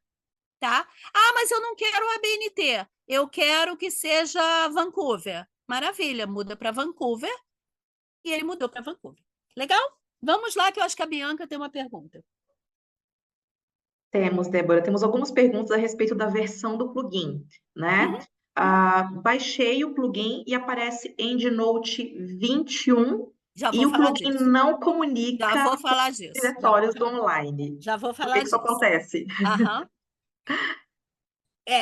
Speaker 2: tá? Ah, mas eu não quero o ABNT, eu quero que seja Vancouver. Maravilha, muda para Vancouver e ele mudou para Vancouver. Legal? Vamos lá, que eu acho que a Bianca tem uma pergunta.
Speaker 1: Temos, Débora, temos algumas perguntas a respeito da versão do plugin, né?
Speaker 2: Uhum.
Speaker 1: Baixei o plugin e aparece EndNote 21
Speaker 2: Já
Speaker 1: e
Speaker 2: vou
Speaker 1: o
Speaker 2: falar
Speaker 1: plugin
Speaker 2: disso.
Speaker 1: não
Speaker 2: Já
Speaker 1: comunica
Speaker 2: vou
Speaker 1: com
Speaker 2: falar
Speaker 1: os
Speaker 2: disso.
Speaker 1: diretórios do online.
Speaker 2: Já vou
Speaker 1: Por que
Speaker 2: falar
Speaker 1: que isso
Speaker 2: disso.
Speaker 1: acontece?
Speaker 2: Aham.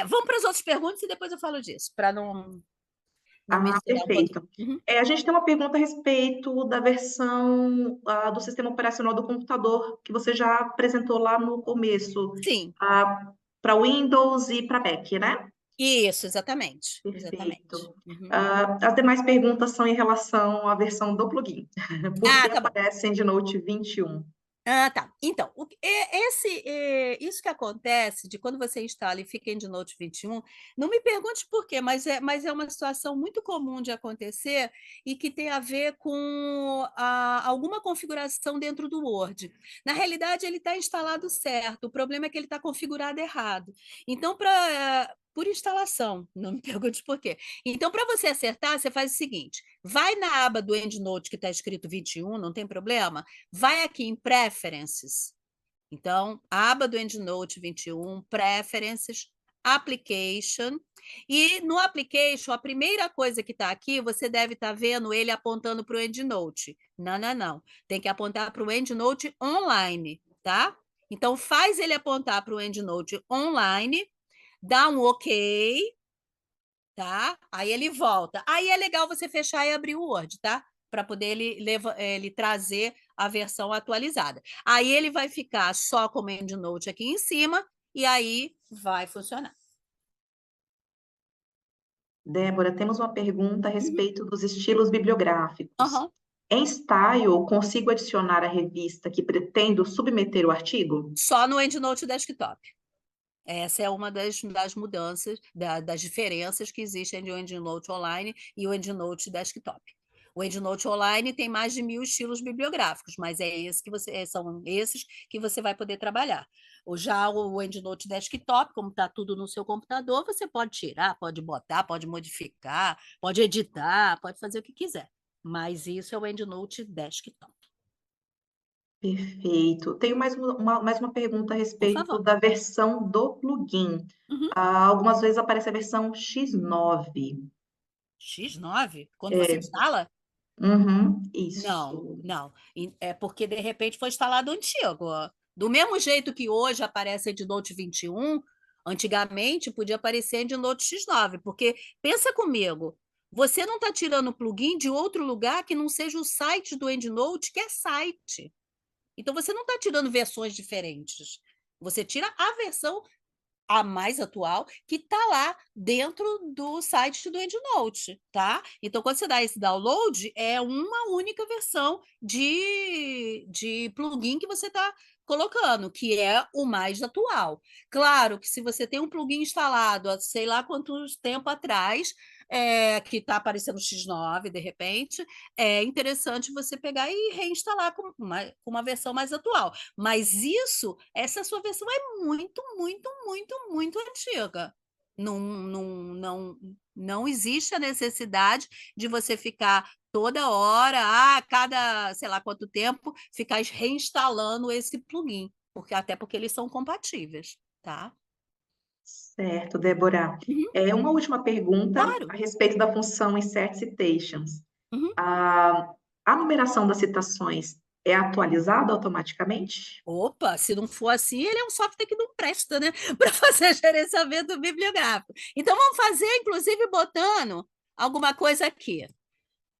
Speaker 2: Vamos para as outras perguntas e depois eu falo disso, para não misturar um pouquinho.
Speaker 1: Perfeito.
Speaker 2: Uhum.
Speaker 1: A gente tem uma pergunta a respeito da versão do sistema operacional do computador que você já apresentou lá no começo,
Speaker 2: Sim,
Speaker 1: para Windows e para Mac, né?
Speaker 2: isso, exatamente. Exatamente.
Speaker 1: Perfeito.
Speaker 2: Uhum.
Speaker 1: As demais perguntas são em relação à versão do plugin. Por
Speaker 2: Ah,
Speaker 1: que
Speaker 2: tá bom.
Speaker 1: aparece EndNote 21?
Speaker 2: Ah, tá. Então, isso que acontece de quando você instala e fica em EndNote 21, não me pergunte por quê, mas é uma situação muito comum de acontecer e que tem a ver com alguma configuração dentro do Word. Na realidade, ele está instalado certo, o problema é que ele está configurado errado. Então, por instalação, não me pergunte por quê. Então, para você acertar, você faz o seguinte: vai na aba do EndNote que está escrito 21, não tem problema, vai aqui em Preferences. Então, aba do EndNote 21, Preferences, Application, e no Application, a primeira coisa que está aqui, você deve estar vendo ele apontando para o EndNote. Não, não, não. Tem que apontar para o EndNote Online, tá? Então, faz ele apontar para o EndNote Online, dá um OK, tá? Aí ele volta. Aí é legal você fechar e abrir o Word, tá? Para poder ele trazer a versão atualizada. Aí ele vai ficar só com o EndNote aqui em cima e aí vai funcionar.
Speaker 1: Débora, temos uma pergunta a
Speaker 2: Uhum.
Speaker 1: respeito dos estilos bibliográficos.
Speaker 2: Uhum.
Speaker 1: Em Style, consigo adicionar a revista que pretendo submeter o artigo?
Speaker 2: Só no EndNote Desktop. Essa é uma das mudanças, das diferenças que existem entre o EndNote Online e o EndNote Desktop. O EndNote Online tem mais de 1.000 estilos bibliográficos, mas são esses que você vai poder trabalhar. Já o EndNote Desktop, como está tudo no seu computador, você pode tirar, pode botar, pode modificar, pode editar, pode fazer o que quiser. Mas isso é o EndNote Desktop.
Speaker 1: Perfeito. Tenho mais uma pergunta a
Speaker 2: Por
Speaker 1: respeito
Speaker 2: favor.
Speaker 1: da versão do plugin.
Speaker 2: Uhum.
Speaker 1: Algumas vezes aparece a versão X9.
Speaker 2: X9? Quando você
Speaker 1: É,
Speaker 2: instala?
Speaker 1: isso.
Speaker 2: Não, não. É porque de repente foi instalado antigo. Do mesmo jeito que hoje aparece EndNote 21, antigamente podia aparecer EndNote X9, porque pensa comigo, você não está tirando o plugin de outro lugar que não seja o site do EndNote, que é site. Então você não está tirando versões diferentes. Você tira a versão a mais atual, que está lá dentro do site do EndNote, tá? Então, quando você dá esse download, é uma única versão de plugin que você está colocando, que é o mais atual. Claro que se você tem um plugin instalado há sei lá quantos tempo atrás, que está aparecendo X9 de repente, é interessante você pegar e reinstalar com uma versão mais atual. Mas essa sua versão é muito, muito, muito, muito antiga. Não existe a necessidade de você ficar toda hora, a cada sei lá quanto tempo, ficar reinstalando esse plugin, até porque eles são compatíveis, tá?
Speaker 1: Certo, Débora.
Speaker 2: Uhum,
Speaker 1: Uma última pergunta
Speaker 2: claro.
Speaker 1: a respeito da função Insert Citations.
Speaker 2: Uhum.
Speaker 1: A, a numeração das citações é atualizada automaticamente?
Speaker 2: Opa, se não for assim, ele é um software que não presta, né? Para fazer gerenciamento bibliográfico. Então, vamos fazer, inclusive, botando alguma coisa aqui.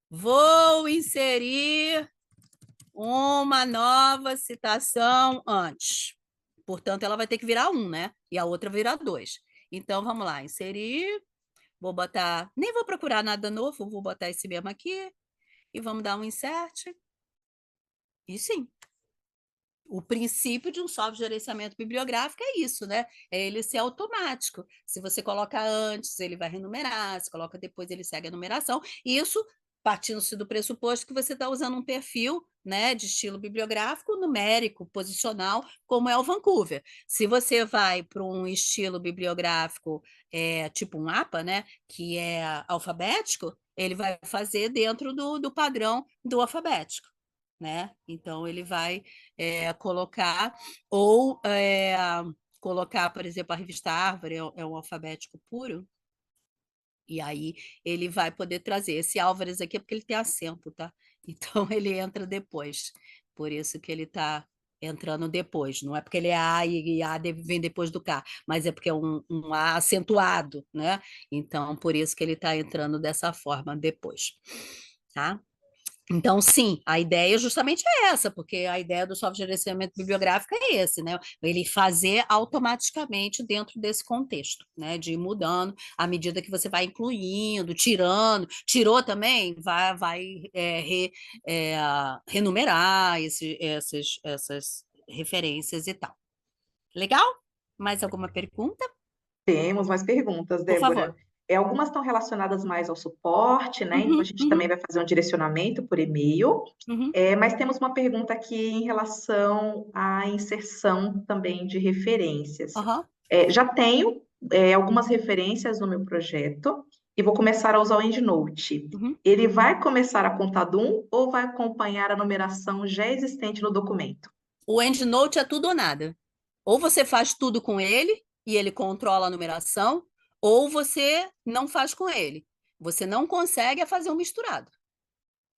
Speaker 2: Vou inserir uma nova citação antes. Portanto, ela vai ter que virar 1, né? E a outra virar 2. Então, vamos lá, inserir. Vou botar, nem vou procurar nada novo, vou botar esse mesmo aqui. E vamos dar um insert. E sim, o princípio de um software de gerenciamento bibliográfico é isso, né? É ele ser automático. Se você coloca antes, ele vai renumerar, se coloca depois, ele segue a numeração. Isso partindo-se do pressuposto que você está usando um perfil, né, de estilo bibliográfico numérico, posicional, como é o Vancouver. Se você vai para um estilo bibliográfico tipo um APA, né, que é alfabético, ele vai fazer dentro do padrão do alfabético. Né? Então ele vai colocar ou colocar, por exemplo, a revista Árvore é um alfabético puro, e aí ele vai poder trazer esse Álvares aqui, porque ele tem acento, tá? Então ele entra depois. Por isso que ele está entrando depois. Não é porque ele é A e A vem depois do K, mas é porque é um A acentuado, né? Então, por isso que ele está entrando dessa forma depois. Tá? Então, sim, a ideia justamente é essa, porque a ideia do software de gerenciamento bibliográfico é esse, né? Ele fazer automaticamente dentro desse contexto, né? De ir mudando à medida que você vai incluindo, tirando, tirou também, vai renumerar essas referências e tal. Legal? Mais alguma pergunta?
Speaker 1: Temos mais perguntas,
Speaker 2: Por
Speaker 1: Débora.
Speaker 2: favor.
Speaker 1: Algumas estão relacionadas mais ao suporte, né? Então, a
Speaker 2: Uhum,
Speaker 1: gente
Speaker 2: uhum,
Speaker 1: também vai fazer um direcionamento por e-mail.
Speaker 2: uhum,
Speaker 1: Mas temos uma pergunta aqui em relação à inserção também de referências.
Speaker 2: uhum,
Speaker 1: Já tenho algumas referências no meu projeto e vou começar a usar o EndNote.
Speaker 2: Uhum.
Speaker 1: Ele vai começar a contar do 1 ou vai acompanhar a numeração já existente no documento?
Speaker 2: O EndNote é tudo ou nada. Ou você faz tudo com ele e ele controla a numeração, ou você não faz com ele. Você não consegue fazer um misturado.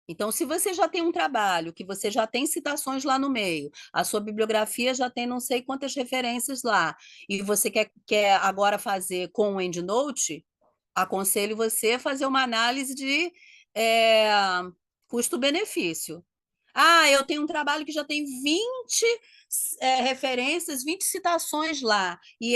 Speaker 2: Então, se você já tem um trabalho, que você já tem citações lá no meio, a sua bibliografia já tem não sei quantas referências lá, e você quer agora fazer com o EndNote, aconselho você a fazer uma análise de é, custo-benefício. Ah, eu tenho um trabalho que já tem 20 referências, 20 citações lá, e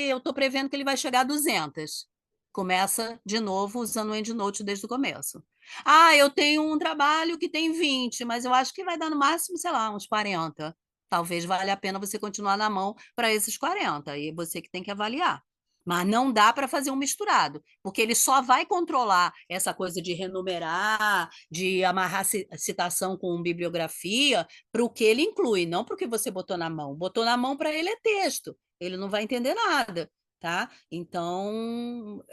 Speaker 2: eu estou prevendo que ele vai chegar a 200. Começa de novo usando o EndNote desde o começo. Ah, eu tenho um trabalho que tem 20, mas eu acho que vai dar no máximo, sei lá, uns 40. Talvez valha a pena você continuar na mão para esses 40, e você que tem que avaliar. Mas não dá para fazer um misturado, porque ele só vai controlar essa coisa de renumerar, de amarrar citação com bibliografia, para o que ele inclui, não para o que você botou na mão. Botou na mão para ele é texto, ele não vai entender nada, tá? Então,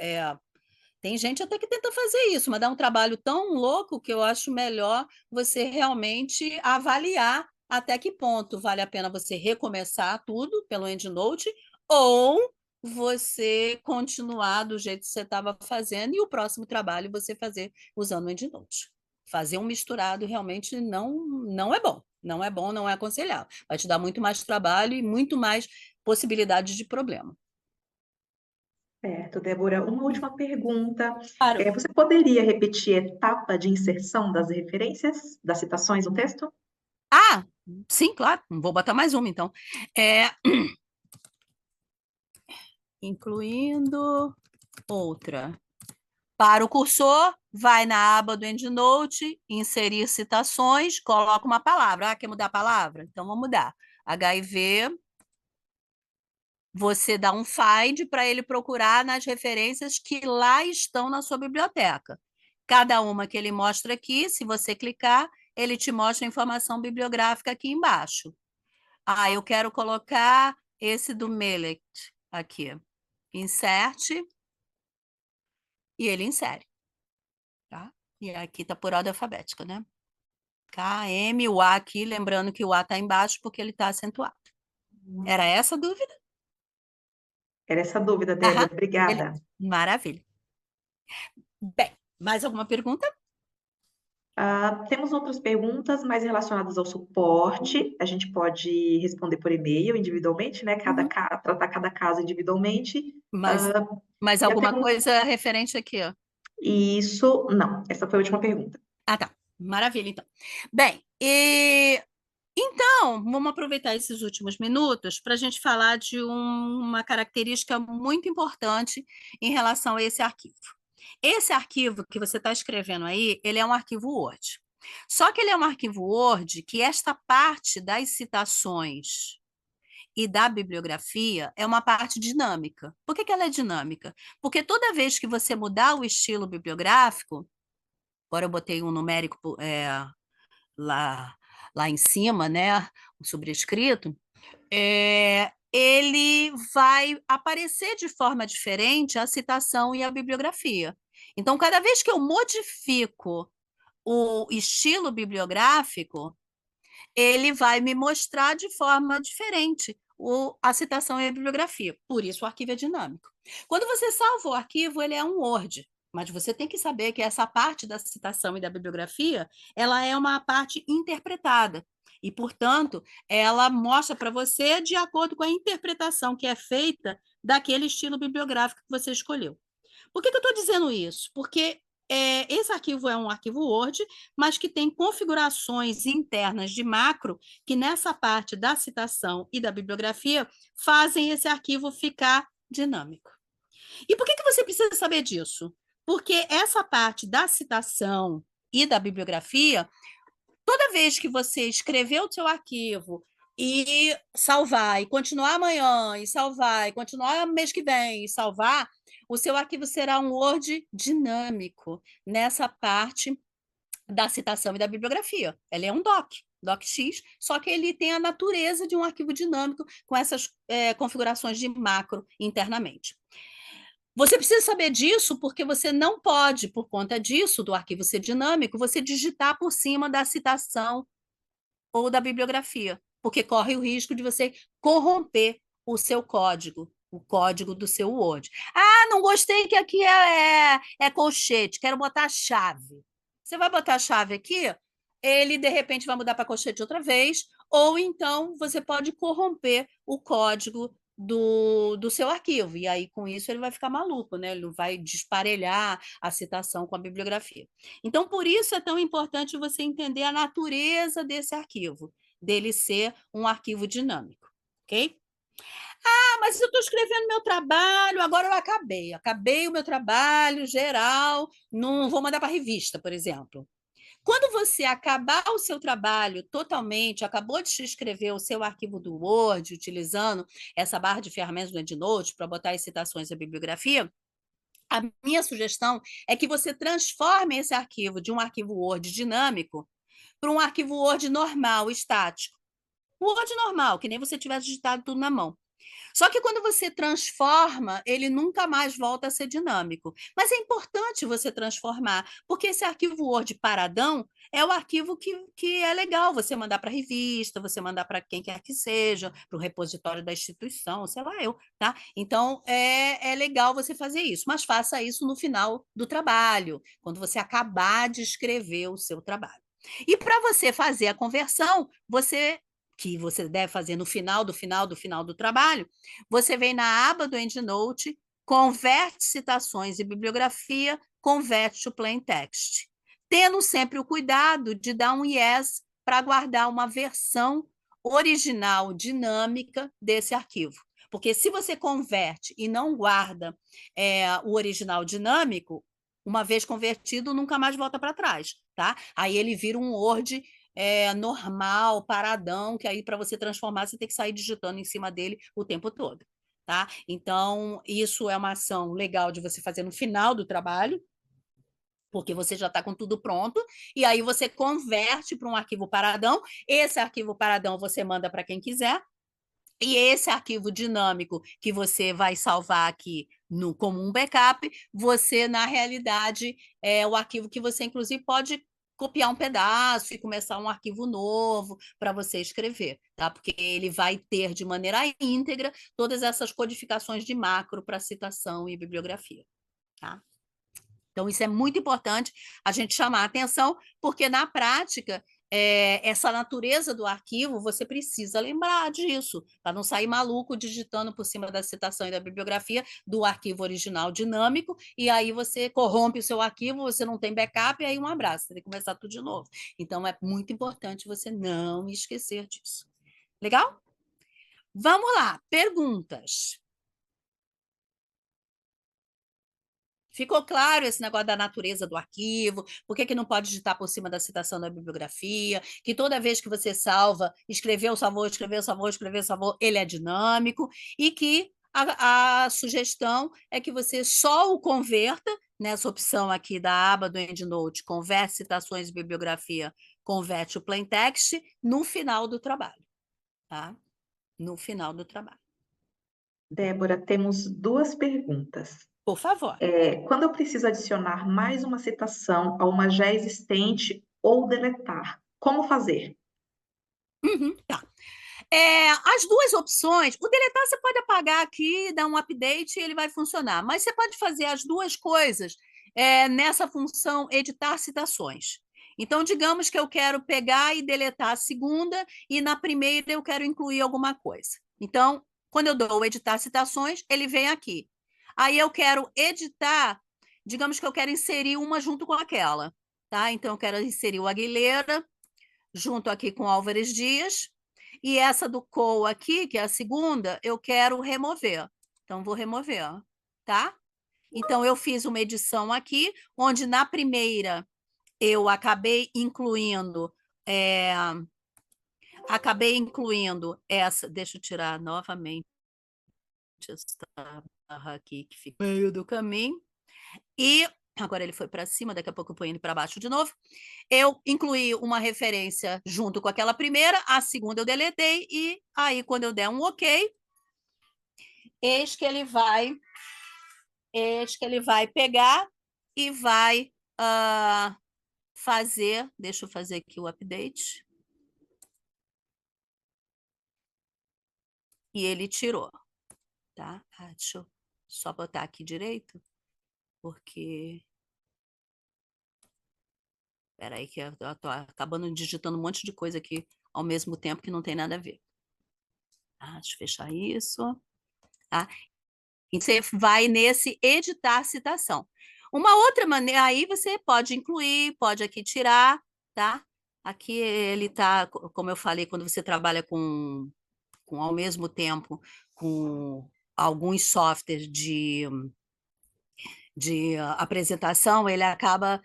Speaker 2: tem gente até que tenta fazer isso, mas dá um trabalho tão louco que eu acho melhor você realmente avaliar até que ponto vale a pena você recomeçar tudo pelo EndNote ou você continuar do jeito que você estava fazendo e o próximo trabalho você fazer usando o EndNote. Fazer um misturado realmente não é bom. Não é bom, não é aconselhável. Vai te dar muito mais trabalho e muito mais possibilidades de problema.
Speaker 1: Certo, Débora. Uma última pergunta.
Speaker 2: Claro.
Speaker 1: Você poderia repetir a etapa de inserção das referências, das citações no texto?
Speaker 2: Ah, sim, claro. Vou botar mais uma, então. É, incluindo outra. Para o cursor, vai na aba do EndNote, inserir citações, coloca uma palavra. Ah, quer mudar a palavra? Então, vamos mudar. HIV, você dá um find para ele procurar nas referências que lá estão na sua biblioteca. Cada uma que ele mostra aqui, se você clicar, ele te mostra a informação bibliográfica aqui embaixo. Ah, eu quero colocar esse do Melect aqui. Insert e ele insere, tá? E aqui tá por ordem alfabética, né? K, M, o A aqui, lembrando que o A tá embaixo porque ele tá acentuado. Era essa a dúvida?
Speaker 1: Era essa a dúvida,
Speaker 2: Aham,
Speaker 1: Débora.
Speaker 2: beleza.
Speaker 1: Obrigada.
Speaker 2: Maravilha. Bem, mais alguma pergunta?
Speaker 1: Temos outras perguntas mais relacionadas ao suporte. A gente pode responder por e-mail individualmente, né?
Speaker 2: Uhum.
Speaker 1: Tratar cada caso individualmente.
Speaker 2: Mais, mais
Speaker 1: E a
Speaker 2: alguma
Speaker 1: pergunta.
Speaker 2: coisa referente aqui, ó?
Speaker 1: Isso, não. Essa foi a última pergunta.
Speaker 2: Ah, tá. Maravilha, então. Bem, então, vamos aproveitar esses últimos minutos para a gente falar de uma característica muito importante em relação a esse arquivo. Esse arquivo que você está escrevendo aí, ele é um arquivo Word. Só que ele é um arquivo Word que esta parte das citações e da bibliografia é uma parte dinâmica. Por que ela é dinâmica? Porque toda vez que você mudar o estilo bibliográfico, agora eu botei um numérico lá, lá em cima, né, o sobrescrito, ele vai aparecer de forma diferente a citação e a bibliografia. Então, cada vez que eu modifico o estilo bibliográfico, ele vai me mostrar de forma diferente a citação e a bibliografia. Por isso, o arquivo é dinâmico. Quando você salva o arquivo, ele é um Word, mas você tem que saber que essa parte da citação e da bibliografia, ela é uma parte interpretada. E, portanto, ela mostra para você de acordo com a interpretação que é feita daquele estilo bibliográfico que você escolheu. Por que eu estou dizendo isso? Porque esse arquivo é um arquivo Word, mas que tem configurações internas de macro que nessa parte da citação e da bibliografia fazem esse arquivo ficar dinâmico. E por que você precisa saber disso? Porque essa parte da citação e da bibliografia, toda vez que você escrever o seu arquivo e salvar, e continuar amanhã, e salvar, e continuar mês que vem, e salvar, o seu arquivo será um Word dinâmico nessa parte da citação e da bibliografia. Ela é um doc. docx, só que ele tem a natureza de um arquivo dinâmico com essas configurações de macro internamente. Você precisa saber disso porque você não pode, por conta disso, do arquivo ser dinâmico, você digitar por cima da citação ou da bibliografia, porque corre o risco de você corromper o seu código, o código do seu Word. Ah, não gostei que aqui é colchete, quero botar a chave. Você vai botar a chave aqui, ele de repente vai mudar para colchete outra vez, ou então você pode corromper o código do seu arquivo, e aí com isso ele vai ficar maluco, né? Ele não vai desparelhar a citação com a bibliografia. Então, por isso é tão importante você entender a natureza desse arquivo, dele ser um arquivo dinâmico, ok? Ah, mas eu estou escrevendo meu trabalho, agora eu acabei o meu trabalho geral, não vou mandar para a revista, por exemplo. Quando você acabar o seu trabalho totalmente, acabou de escrever o seu arquivo do Word, utilizando essa barra de ferramentas do EndNote para botar as citações da bibliografia, a minha sugestão é que você transforme esse arquivo de um arquivo Word dinâmico para um arquivo Word normal, estático. Word normal, que nem você tivesse digitado tudo na mão. Só que quando você transforma, ele nunca mais volta a ser dinâmico. Mas é importante você transformar, porque esse arquivo Word paradão é o arquivo que é legal você mandar para a revista, você mandar para quem quer que seja, para o repositório da instituição, sei lá eu, tá? Então, é legal você fazer isso, mas faça isso no final do trabalho, quando você acabar de escrever o seu trabalho. E para você fazer a conversão, que você deve fazer no final do trabalho, você vem na aba do EndNote, converte citações e bibliografia, converte to plain text. Tendo sempre o cuidado de dar um yes para guardar uma versão original dinâmica desse arquivo. Porque se você converte e não guarda o original dinâmico, uma vez convertido, nunca mais volta para trás, tá? Aí ele vira um Word normal, paradão, que aí para você transformar, você tem que sair digitando em cima dele o tempo todo. Tá? Então, isso é uma ação legal de você fazer no final do trabalho, porque você já está com tudo pronto, e aí você converte para um arquivo paradão. Esse arquivo paradão você manda para quem quiser, e esse arquivo dinâmico que você vai salvar aqui como um backup, você, na realidade, é o arquivo que você, inclusive, pode copiar um pedaço e começar um arquivo novo para você escrever, tá? Porque ele vai ter de maneira íntegra todas essas codificações de macro para citação e bibliografia, tá? Então, isso é muito importante a gente chamar a atenção, porque na prática, essa natureza do arquivo, você precisa lembrar disso, para não sair maluco digitando por cima da citação e da bibliografia do arquivo original dinâmico, e aí você corrompe o seu arquivo, você não tem backup, e aí um abraço, você tem que começar tudo de novo. Então, é muito importante você não esquecer disso. Legal? Vamos lá, perguntas. Ficou claro esse negócio da natureza do arquivo, por que não pode digitar por cima da citação da bibliografia, que toda vez que você salva, escreveu, salvou, escreveu, salvou, escreveu, salvou, ele é dinâmico, e que a sugestão é que você só o converta, nessa opção aqui da aba do EndNote, converte citações e bibliografia, converte o plain text, no final do trabalho, tá? No final do trabalho.
Speaker 1: Débora, temos duas perguntas.
Speaker 2: Por favor.
Speaker 1: Quando eu preciso adicionar mais uma citação a uma já existente ou deletar, como fazer?
Speaker 2: Tá. As duas opções, o deletar você pode apagar aqui, dar um update e ele vai funcionar, mas você pode fazer as duas coisas nessa função editar citações. Então, digamos que eu quero pegar e deletar a segunda e na primeira eu quero incluir alguma coisa. Então, quando eu dou o editar citações, ele vem aqui. Aí eu quero editar, digamos que eu quero inserir uma junto com aquela, tá? Então, eu quero inserir o Aguilera junto aqui com Álvares Dias, e essa do Cole aqui, que é a segunda, eu quero remover. Então, vou remover, tá? Então, eu fiz uma edição aqui, onde na primeira eu acabei incluindo essa, deixa eu tirar novamente essa barra aqui que fica no meio do caminho, e Agora ele foi para cima, daqui a pouco eu ponho ele para baixo de novo. Eu incluí uma referência junto com aquela primeira, a segunda eu deletei, e aí quando eu der um OK, eis que ele vai, eis que ele vai pegar e vai fazer, deixa eu fazer aqui o update, e ele tirou, tá? Deixa eu só botar aqui direito, porque... Espera aí que eu tô acabando digitando um monte de coisa aqui ao mesmo tempo que não tem nada a ver. Deixa eu fechar isso. Tá? E você vai nesse editar citação. Uma outra maneira, aí você pode incluir, pode aqui tirar, tá? Aqui ele tá, como eu falei, quando você trabalha com ao mesmo tempo com alguns softwares de apresentação, ele acaba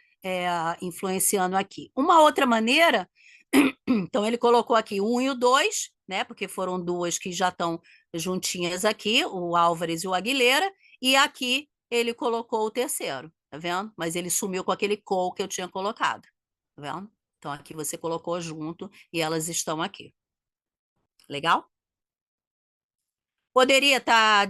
Speaker 2: influenciando aqui. Uma outra maneira, então ele colocou aqui o 1 e o 2, né? Porque foram duas que já estão juntinhas aqui, o Álvares e o Aguilera, e aqui ele colocou o terceiro, tá vendo? Mas ele sumiu com aquele call que eu tinha colocado, tá vendo? Então aqui você colocou junto e elas estão aqui. Legal? Poderia estar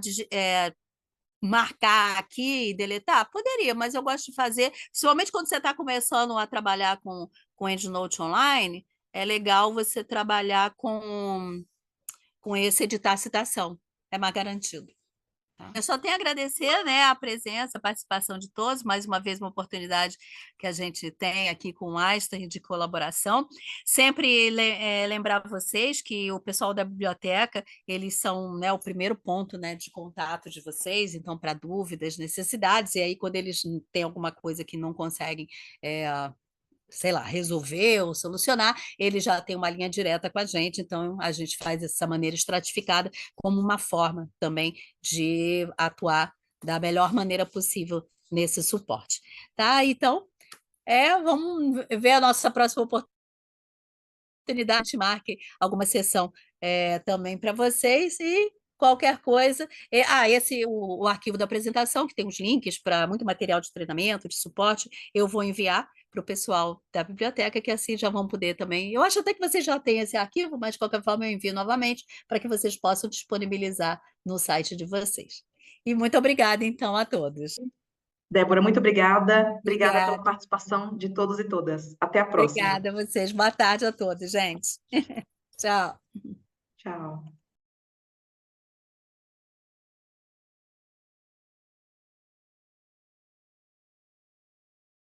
Speaker 2: marcar aqui e deletar? Poderia, mas eu gosto de fazer, principalmente quando você está começando a trabalhar com EndNote Online, é legal você trabalhar com esse editar citação, é mais garantido. Tá? Eu só tenho a agradecer, né, a presença, a participação de todos, mais uma vez uma oportunidade que a gente tem aqui com o Einstein de colaboração. Sempre lembrar vocês que o pessoal da biblioteca, eles são, né, o primeiro ponto, né, de contato de vocês, então, para dúvidas, necessidades, e aí quando eles têm alguma coisa que não conseguem sei lá, resolver ou solucionar, ele já tem uma linha direta com a gente, então a gente faz dessa maneira estratificada como uma forma também de atuar da melhor maneira possível nesse suporte, tá? Então, vamos ver a nossa próxima oportunidade, marque alguma sessão também para vocês e qualquer coisa. Esse o arquivo da apresentação, que tem os links para muito material de treinamento, de suporte, eu vou enviar para o pessoal da biblioteca, que assim já vão poder também. Eu acho até que vocês já têm esse arquivo, mas de qualquer forma eu envio novamente para que vocês possam disponibilizar no site de vocês. E muito obrigada, então, a todos.
Speaker 1: Débora, muito obrigada. Obrigada pela
Speaker 2: Obrigada.
Speaker 1: participação de todos e todas. Até a próxima.
Speaker 2: Obrigada a vocês. Boa tarde a todos, gente. Tchau.
Speaker 1: Tchau.